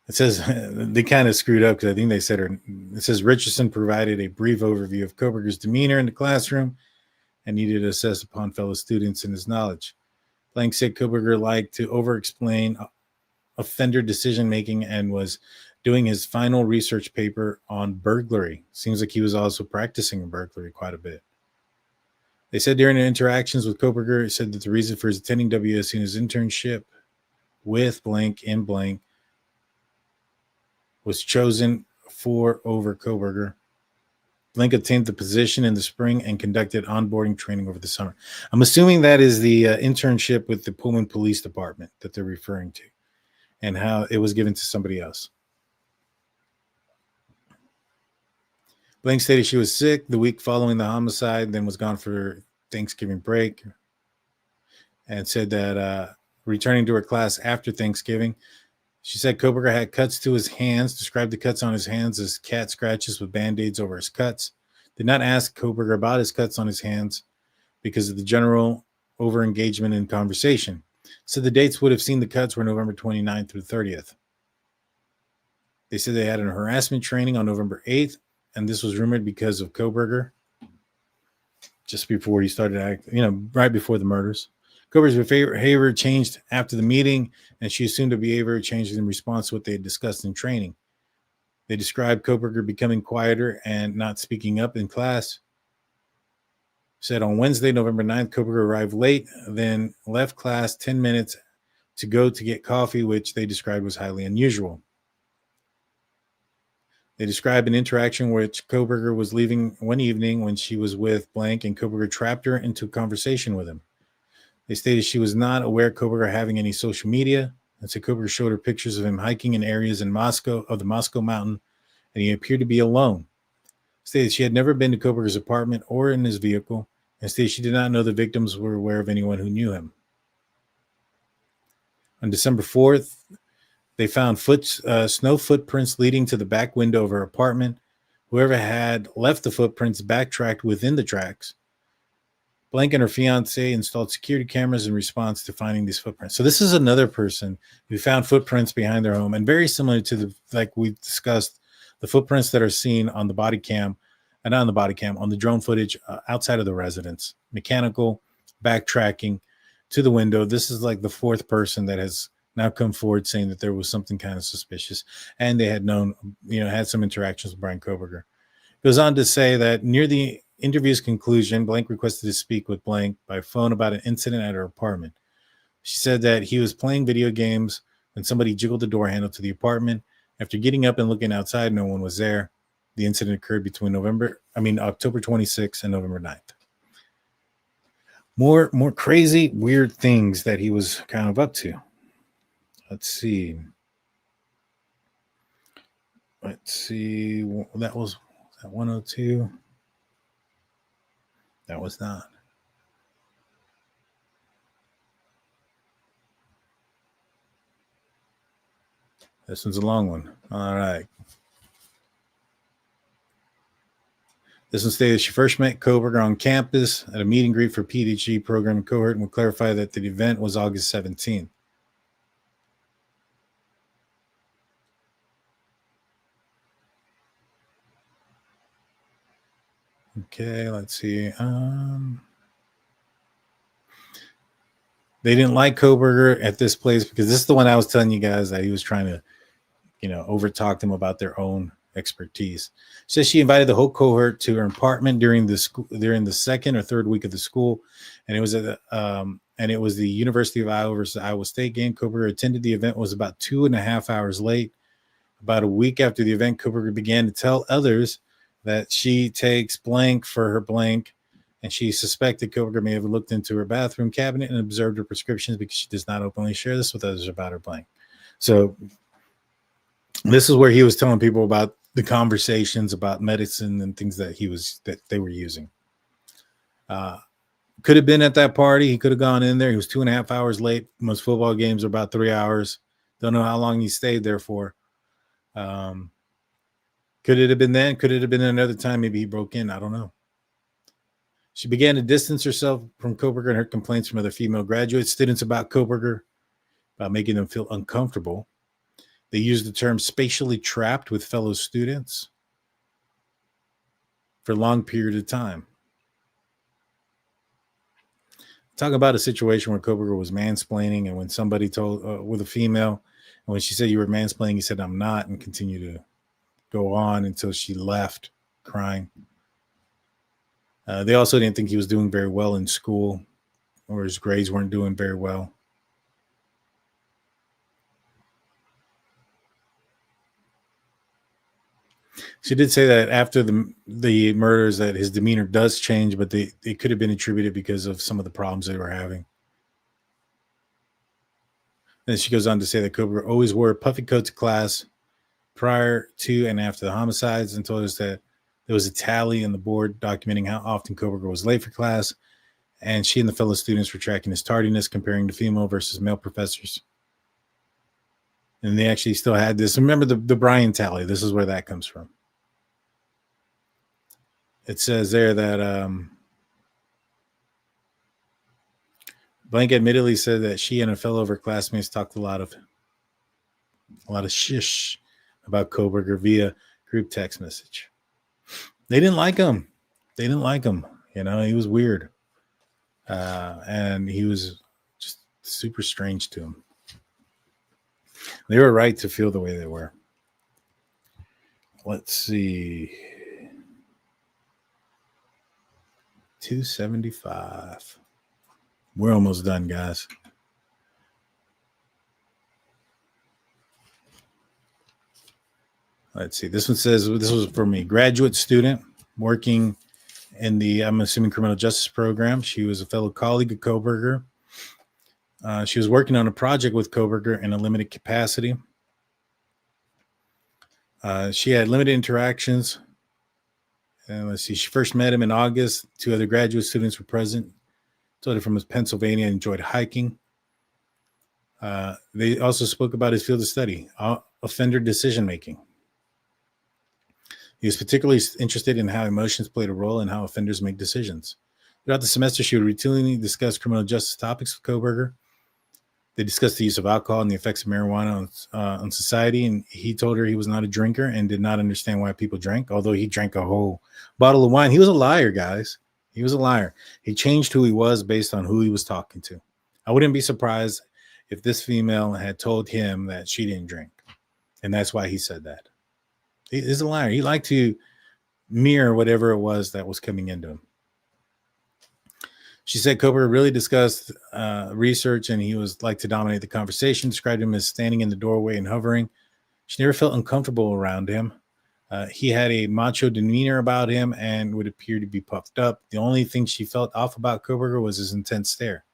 It says they kind of screwed up because I think they said it says Richardson provided a brief overview of Kohberger's demeanor in the classroom and needed to assess upon fellow students and his knowledge. Blank said Kohberger liked to over-explain offender decision-making and was doing his final research paper on burglary. Seems like he was also practicing burglary quite a bit. They said during their interactions with Kohberger, it said that the reason for his attending WSU and his internship with blank and blank was chosen for over Kohberger. Blank obtained the position in the spring and conducted onboarding training over the summer. I'm assuming that is the internship with the Pullman Police Department that they're referring to and how it was given to somebody else. Blank stated she was sick the week following the homicide, then was gone for Thanksgiving break, and said that returning to her class after Thanksgiving, she said Kohberger had cuts to his hands, described the cuts on his hands as cat scratches with Band-Aids over his cuts. Did not ask Kohberger about his cuts on his hands because of the general over-engagement in conversation. So the dates would have seen the cuts were November 29th through 30th. They said they had an harassment training on November 8th, and this was rumored because of Kohberger just before he started acting, right before the murders. Kohberger's behavior changed after the meeting, and she assumed the behavior changed in response to what they had discussed in training. They described Kohberger becoming quieter and not speaking up in class. Said on Wednesday, November 9th, Kohberger arrived late, then left class 10 minutes to go to get coffee, which they described was highly unusual. They described an interaction which Kohberger was leaving one evening when she was with blank, and Kohberger trapped her into a conversation with him. They stated she was not aware Kohberger having any social media, and so Kohberger showed her pictures of him hiking in areas in Moscow, of the Moscow mountain, and he appeared to be alone. Stated she had never been to Kohberger's apartment or in his vehicle, and stated she did not know the victims were aware of anyone who knew him. On December 4th, they found snow footprints leading to the back window of her apartment. Whoever had left the footprints backtracked within the tracks. Blank and her fiance installed security cameras in response to finding these footprints. So this is another person who found footprints behind their home, and very similar to like we discussed, the footprints that are seen on the body cam, and not on the body cam, on the drone footage outside of the residence. Mechanical backtracking to the window. This is like the fourth person that has now come forward saying that there was something kind of suspicious, and they had known, had some interactions with Bryan Kohberger. Goes on to say that near the interview's conclusion, Blank requested to speak with Blank by phone about an incident at her apartment. She said that he was playing video games when somebody jiggled the door handle to the apartment. After getting up and looking outside, no one was there. The incident occurred between October 26th and November 9th. More crazy, weird things that he was kind of up to. Let's see. That was 102. That was not. This one's a long one. All right. This one stated she first met Kohberger on campus at a meet and greet for PhD program in cohort, and will clarify that the event was August 17th. Okay, let's see. They didn't like Kohberger at this place because this is the one I was telling you guys that he was trying to, overtalk them about their own expertise. Says she invited the whole cohort to her apartment during the second or third week of the school, and it was the University of Iowa versus Iowa State game. Kohberger attended the event, was about 2.5 hours late. About a week after the event, Kohberger began to tell others that she takes blank for her blank, and she suspected Kohberger may have looked into her bathroom cabinet and observed her prescriptions because she does not openly share this with others about her blank. So this is where he was telling people about the conversations about medicine and things that they were using. Could have been at that party. He could have gone in there. He was 2.5 hours late. Most football games are about 3 hours. Don't know how long he stayed there for. Could it have been then? Could it have been another time? Maybe he broke in. I don't know. She began to distance herself from Kohberger and her complaints from other female graduate students about Kohberger, about making them feel uncomfortable. They used the term spatially trapped with fellow students for a long period of time. Talk about a situation where Kohberger was mansplaining, and when somebody told with a female, and when she said you were mansplaining, he said, "I'm not," and continued to go on until she left crying. They also didn't think he was doing very well in school, or his grades weren't doing very well. She did say that after the murders that his demeanor does change, but it could have been attributed because of some of the problems they were having. Then she goes on to say that Kohberger always wore a puffy coat to class prior to and after the homicides, and told us that there was a tally on the board documenting how often Kohberger was late for class, and she and the fellow students were tracking his tardiness, comparing the female versus male professors. And they actually still had this. Remember the Bryan tally. This is where that comes from. It says there that Blank admittedly said that she and a fellow of her classmates talked a lot of shish about Kohberger via group text message. They didn't like him. You know, he was weird. And he was just super strange to him. They were right to feel the way they were. Let's see. 275. We're almost done, guys. Let's see. This one says, this was for me, graduate student working in the, I'm assuming, criminal justice program. She was a fellow colleague of Kohberger. She was working on a project with Kohberger in a limited capacity. She had limited interactions. And let's see, she first met him in August. 2 other graduate students were present. Told her from Pennsylvania, enjoyed hiking. They also spoke about his field of study, offender decision-making. He was particularly interested in how emotions played a role in how offenders make decisions. Throughout the semester, she would routinely discuss criminal justice topics with Kohberger. They discussed the use of alcohol and the effects of marijuana on society, and he told her he was not a drinker and did not understand why people drank, although he drank a whole bottle of wine. He was a liar, guys. He was a liar. He changed who he was based on who he was talking to. I wouldn't be surprised if this female had told him that she didn't drink, and that's why he said that. He's a liar. He liked to mirror whatever it was that was coming into him. She said Kohberger really discussed research, and he was like to dominate the conversation, described him as standing in the doorway and hovering. She never felt uncomfortable around him. He had a macho demeanor about him and would appear to be puffed up. The only thing she felt off about Kohberger was his intense stare.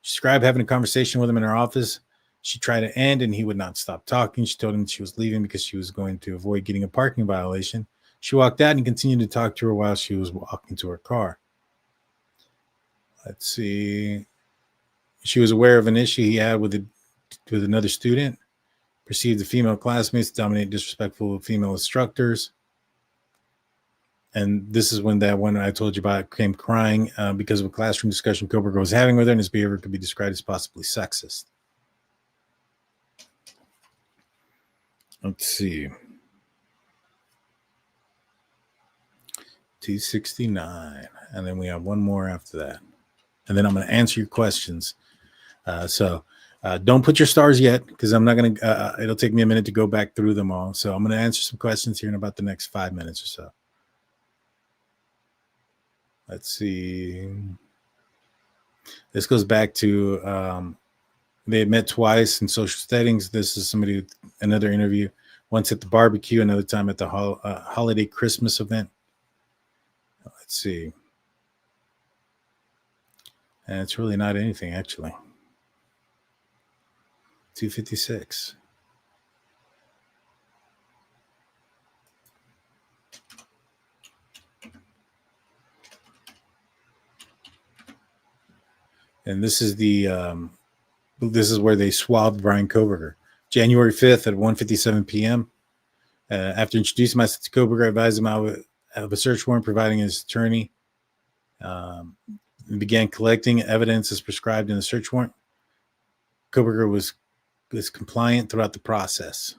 She described having a conversation with him in her office. She tried to end, and he would not stop talking. She told him she was leaving because she was going to avoid getting a parking violation. She walked out and continued to talk to her while she was walking to her car. Let's see. She was aware of an issue he had with another student. Perceived the female classmates dominate disrespectful female instructors. And this is when that one I told you about came crying because of a classroom discussion Kohberger was having with her, and his behavior could be described as possibly sexist. Let's see. 269. And then we have one more after that. And then I'm going to answer your questions. So Don't put your stars yet, because I'm not going to, it'll take me a minute to go back through them all. So I'm going to answer some questions here in about the next 5 minutes or so. Let's see. This goes back to, they had met twice in social settings. This is another interview, once at the barbecue, another time at the holiday Christmas event. Let's see. And it's really not anything, actually. 256. And this is this is where they swabbed Bryan Kohberger. January 5th at 1:57 p.m. After introducing myself to Kohberger, I advised him I would have a search warrant, providing his attorney began collecting evidence as prescribed in the search warrant. Kohberger was compliant throughout the process.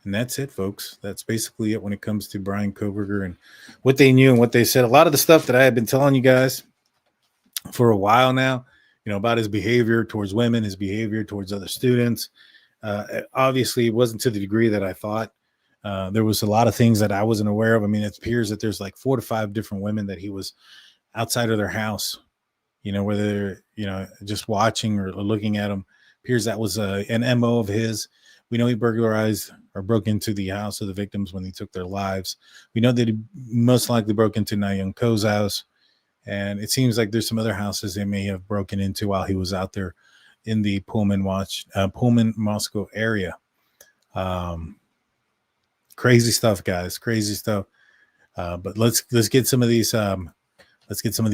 And that's it, folks. That's basically it when it comes to Bryan Kohberger and what they knew and what they said. A lot of the stuff that I had been telling you guys for a while now, about his behavior towards women, his behavior towards other students. Obviously, it wasn't to the degree that I thought. There was a lot of things that I wasn't aware of. I mean, it appears that there's like 4 to 5 different women that he was outside of their house, whether they're, just watching or looking at them. Appears that was an MO of his. We know he burglarized or broke into the house of the victims when he took their lives. We know that he most likely broke into Na Ko's house. And it seems like there's some other houses they may have broken into while he was out there in the Pullman, Moscow area. Crazy stuff, guys. Crazy stuff. But let's get some of these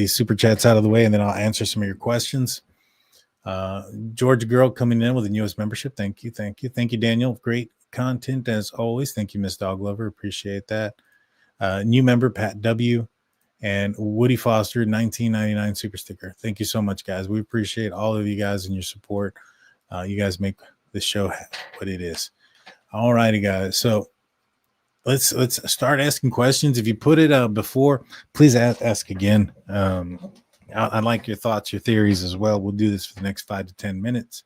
super chats out of the way, and then I'll answer some of your questions. Georgia Girl coming in with a newest membership. Thank you, Daniel. Great content as always. Thank you, Miss Dog Lover. Appreciate that. New member Pat W. And Woody Foster, 1999 super sticker. Thank you so much, guys. We appreciate all of you guys and your support. You guys make this show what it is. All righty, guys. So let's start asking questions. If you put it before, please ask again. I'd like your thoughts, your theories as well. We'll do this for the next 5 to 10 minutes.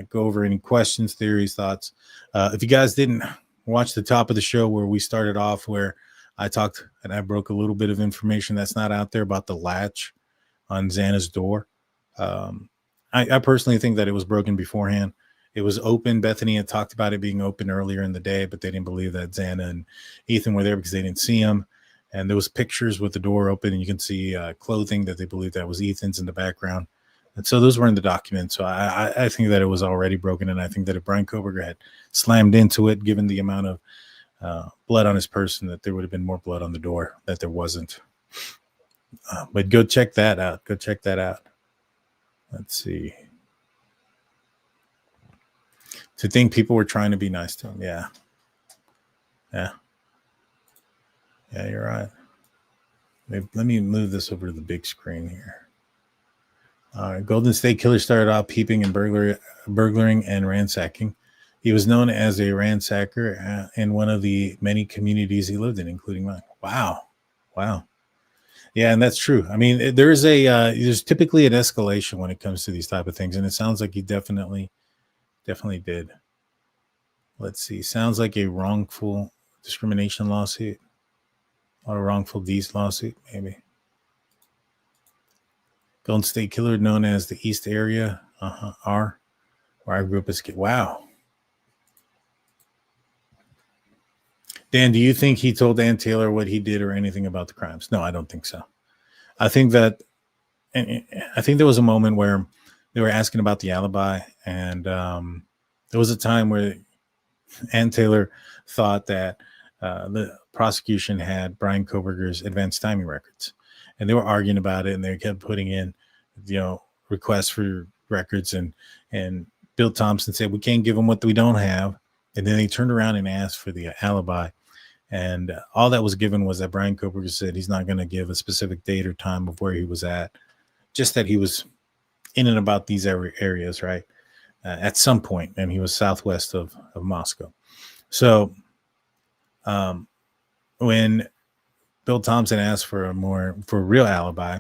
Go over any questions, theories, thoughts. If you guys didn't watch the top of the show where we started off, where I talked and I broke a little bit of information that's not out there about the latch on Xana's door. I personally think that it was broken beforehand. It was open. Bethany had talked about it being open earlier in the day, but they didn't believe that Xana and Ethan were there because they didn't see him. And there was pictures with the door open, and you can see clothing that they believed that was Ethan's in the background. And so those were in the document. So I think that it was already broken, and I think that if Bryan Kohberger had slammed into it, given the amount of blood on his person, that there would have been more blood on the door, that there wasn't. But go check that out. Let's see. To think people were trying to be nice to him. Yeah, you're right. Let me move this over to the big screen here. Golden State Killer started off peeping and burglaring and ransacking. He was known as a ransacker in one of the many communities he lived in, including mine. Wow. Yeah, and that's true. I mean, there's typically an escalation when it comes to these type of things, and it sounds like he definitely did. Let's see. Sounds like a wrongful discrimination lawsuit or a wrongful deeds lawsuit, maybe. Golden State Killer, known as the East Area, where I grew up as a kid. Wow. Dan, do you think he told Ann Taylor what he did or anything about the crimes? No, I don't think so. I think there was a moment where they were asking about the alibi, and there was a time where Ann Taylor thought that the prosecution had Bryan Kohberger's advanced timing records, and they were arguing about it, and they kept putting in, requests for records, and Bill Thompson said, we can't give them what we don't have. And then they turned around and asked for the alibi. And all that was given was that Bryan Kohberger said he's not going to give a specific date or time of where he was at, just that he was in and about these areas, right, at some point, and he was southwest of Moscow. So when Bill Thompson asked for a real alibi,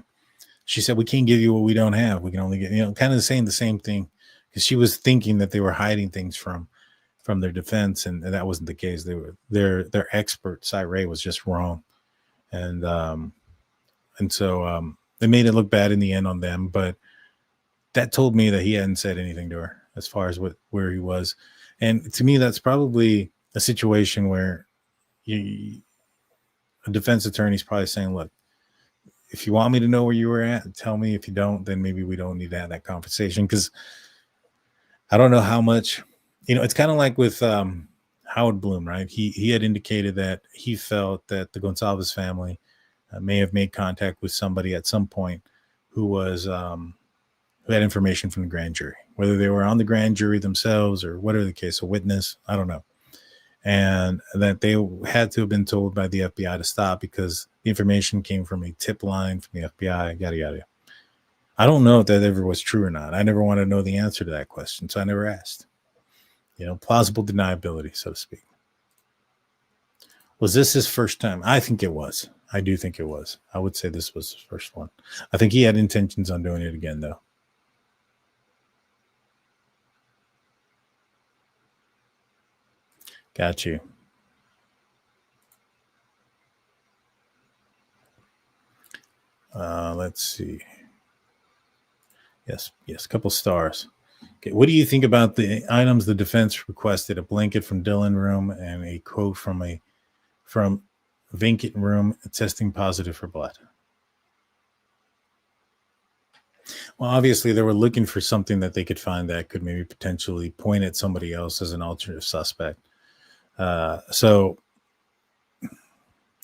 she said, we can't give you what we don't have. We can only get, kind of saying the same thing, because she was thinking that they were hiding things from their defense, and that wasn't the case. They were their expert, Cy Ray, was just wrong, and so they made it look bad in the end on them. But that told me that he hadn't said anything to her as far as where he was, and to me, that's probably a situation where a defense attorney's probably saying, look, if you want me to know where you were at, tell me. If you don't, then maybe we don't need to have that conversation, because I don't know how much, it's kind of like with Howard Bloom, right? He had indicated that he felt that the Goncalves family may have made contact with somebody at some point who was who had information from the grand jury, whether they were on the grand jury themselves or whatever the case, a witness, I don't know. And that they had to have been told by the FBI to stop because the information came from a tip line from the FBI, yada, yada. I don't know if that ever was true or not. I never wanted to know the answer to that question, so I never asked. Plausible deniability, so to speak. Was this his first time? I think it was. I do think it was. I would say this was his first one. I think he had intentions on doing it again, though. Got you. Let's see. Yes, a couple stars. Okay, what do you think about the items the defense requested? A blanket from Dillon room and a quote from vacant room testing positive for blood. Well, obviously they were looking for something that they could find that could maybe potentially point at somebody else as an alternative suspect. So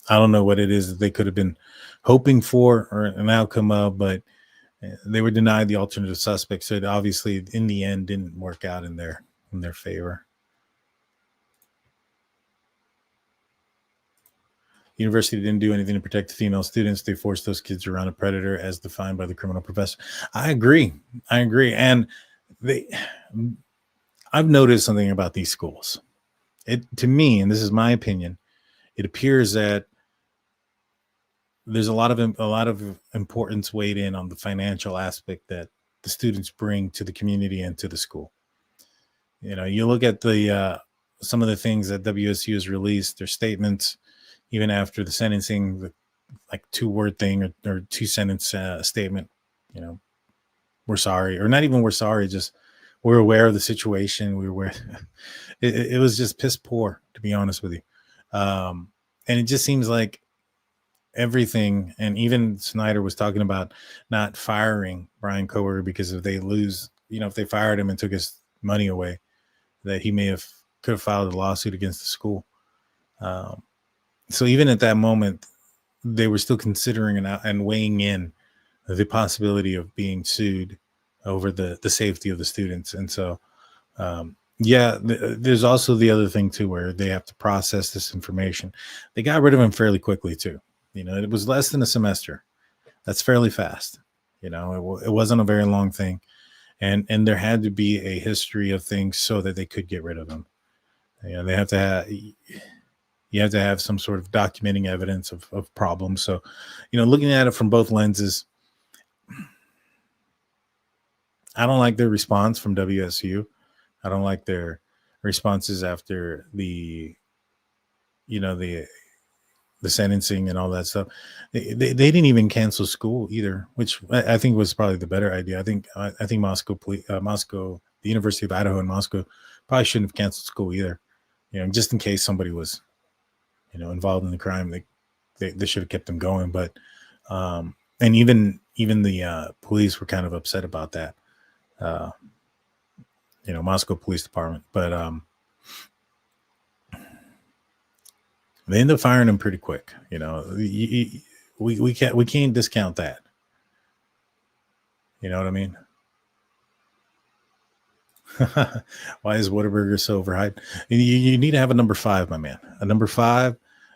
I don't know what it is that they could have been hoping for or an outcome of, but they were denied the alternative suspect. So it obviously in the end didn't work out in their favor. The university didn't do anything to protect the female students. They forced those kids around a predator as defined by the criminal professor. I agree. And I've noticed something about these schools. To me, and this is my opinion, it appears that there's a lot of importance weighed in on the financial aspect that the students bring to the community and to the school. You look at the some of the things that WSU has released, their statements, even after the sentencing, like 2-word thing or 2-sentence statement. We're sorry, or not even we're sorry, just we're aware of the situation. We were aware. It was just piss poor, to be honest with you. And it just seems like everything, and even Snyder was talking about not firing Bryan Kohberger because if they lose, if they fired him and took his money away, that he could have filed a lawsuit against the school. So even at that moment, they were still considering and weighing in the possibility of being sued over the safety of the students. And so, there's also the other thing too, where they have to process this information. They got rid of him fairly quickly too. It was less than a semester. That's fairly fast. It wasn't a very long thing. And there had to be a history of things so that they could get rid of him. They have to have, you have to have some sort of documenting evidence of problems. So, looking at it from both lenses, I don't like their response from WSU. I don't like their responses after the sentencing and all that stuff. They didn't even cancel school either, which I think was probably the better idea. I think Moscow, the University of Idaho in Moscow probably shouldn't have canceled school either. Just in case somebody was, involved in the crime, they should have kept them going. But and even the police were kind of upset about that. Moscow Police Department, but they end up firing him pretty quick. We can't discount that. You know what I mean? Why is Whataburger so overhyped? You need to have a number 5, my man. A number 5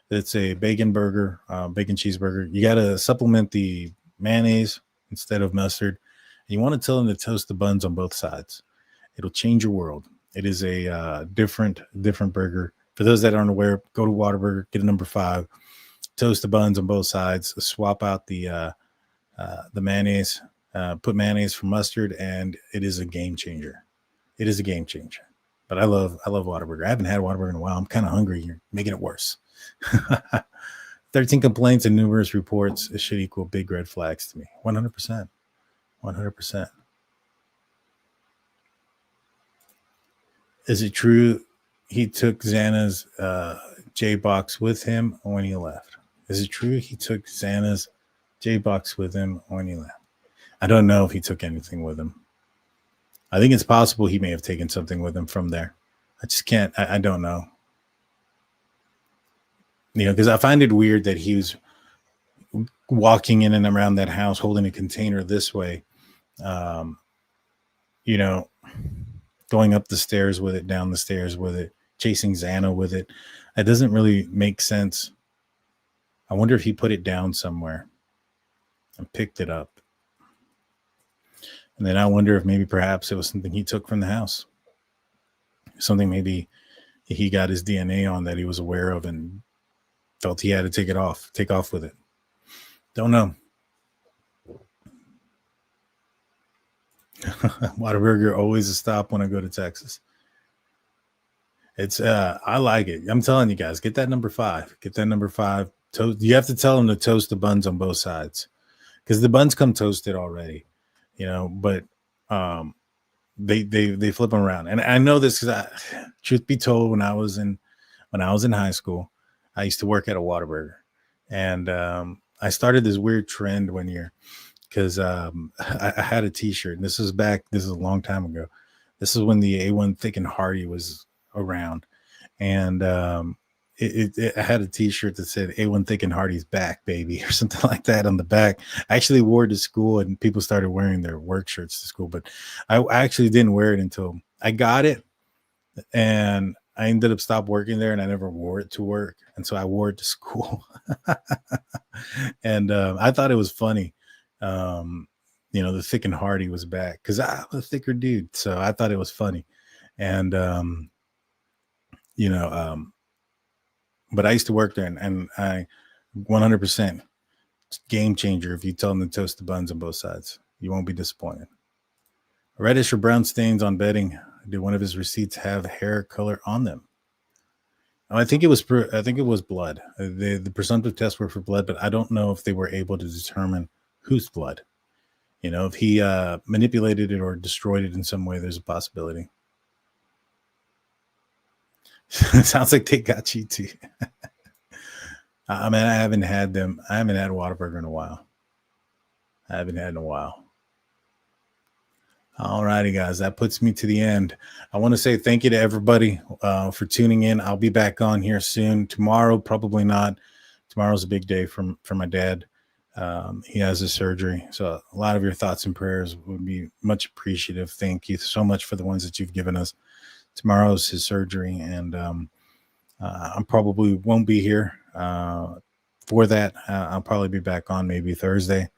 that's a bacon burger, bacon cheeseburger. You got to supplement the mayonnaise instead of mustard. You want to tell them to toast the buns on both sides. It'll change your world. It is a different burger. For those that aren't aware, go to Whataburger, get a number 5, toast the buns on both sides, swap out the the mayonnaise, put mayonnaise for mustard, and it is a game changer. It is a game changer. But I love Whataburger. I haven't had Whataburger in a while. I'm kind of hungry. You're making it worse. 13 complaints and numerous reports. It should equal big red flags to me. 100%. 100%. Is it true he took Xana's J-box with him when he left? Is it true he took Xana's J-box with him when he left? I don't know if he took anything with him. I think it's possible he may have taken something with him from there. I just can't. I don't know. You know, because I find it weird that he was walking in and around that house holding a container this way. You know, going up the stairs with it, down the stairs with it, chasing Xana with it. It doesn't really make sense. I wonder if he put it down somewhere and picked it up. And then I wonder if maybe perhaps it was something he took from the house. Something maybe he got his DNA on that he was aware of and felt he had to take off with it. Don't know. Whataburger always a stop when I go to Texas. It's I like it. I'm telling you guys, get that number 5. Get that number 5. You have to tell them to toast the buns on both sides, because the buns come toasted already, you know. But they flip them around, and I know this because, truth be told, when I was in high school, I used to work at a Whataburger, and I started this weird trend one year because I had a T-shirt, and this is a long time ago. This is when the A1 Thick and Hearty was around, and I had a T-shirt that said A1 Thick and Hearty's back, baby, or something like that on the back. I actually wore it to school, and people started wearing their work shirts to school, but I actually didn't wear it until I got it, and I ended up stopped working there, and I never wore it to work, and so I wore it to school. And I thought it was funny. You know, the Thick and Hearty was back because I'm a thicker dude, so I thought it was funny. And you know, but I used to work there, and I 100% game changer. If you tell them to toast the buns on both sides, you won't be disappointed. Reddish or brown stains on bedding. Did one of his receipts have hair color on them? I think it was blood. The presumptive tests were for blood, but I don't know if they were able to determine whose blood. You know, if he manipulated it or destroyed it in some way, there's a possibility. Sounds like they got you too. I mean, I haven't had Whataburger in a while. All righty, guys. That puts me to the end. I want to say thank you to everybody for tuning in. I'll be back on here soon. Tomorrow, probably not. Tomorrow's a big day for my dad. He has his surgery. So a lot of your thoughts and prayers would be much appreciative. Thank you so much for the ones that you've given us. Tomorrow's his surgery, and I probably won't be here for that. I'll probably be back on maybe Thursday.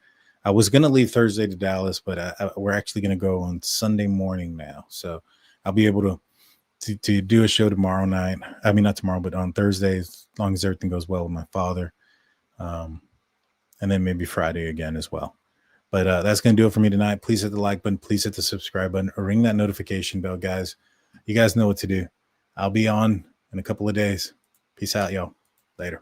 I was going to leave Thursday to Dallas, but we're actually going to go on Sunday morning now. So I'll be able to do a show tomorrow night. I mean, not tomorrow, but on Thursday, as long as everything goes well with my father. And then maybe Friday again as well. But that's going to do it for me tonight. Please hit the like button. Please hit the subscribe button or ring that notification bell, guys. You guys know what to do. I'll be on in a couple of days. Peace out, y'all. Later.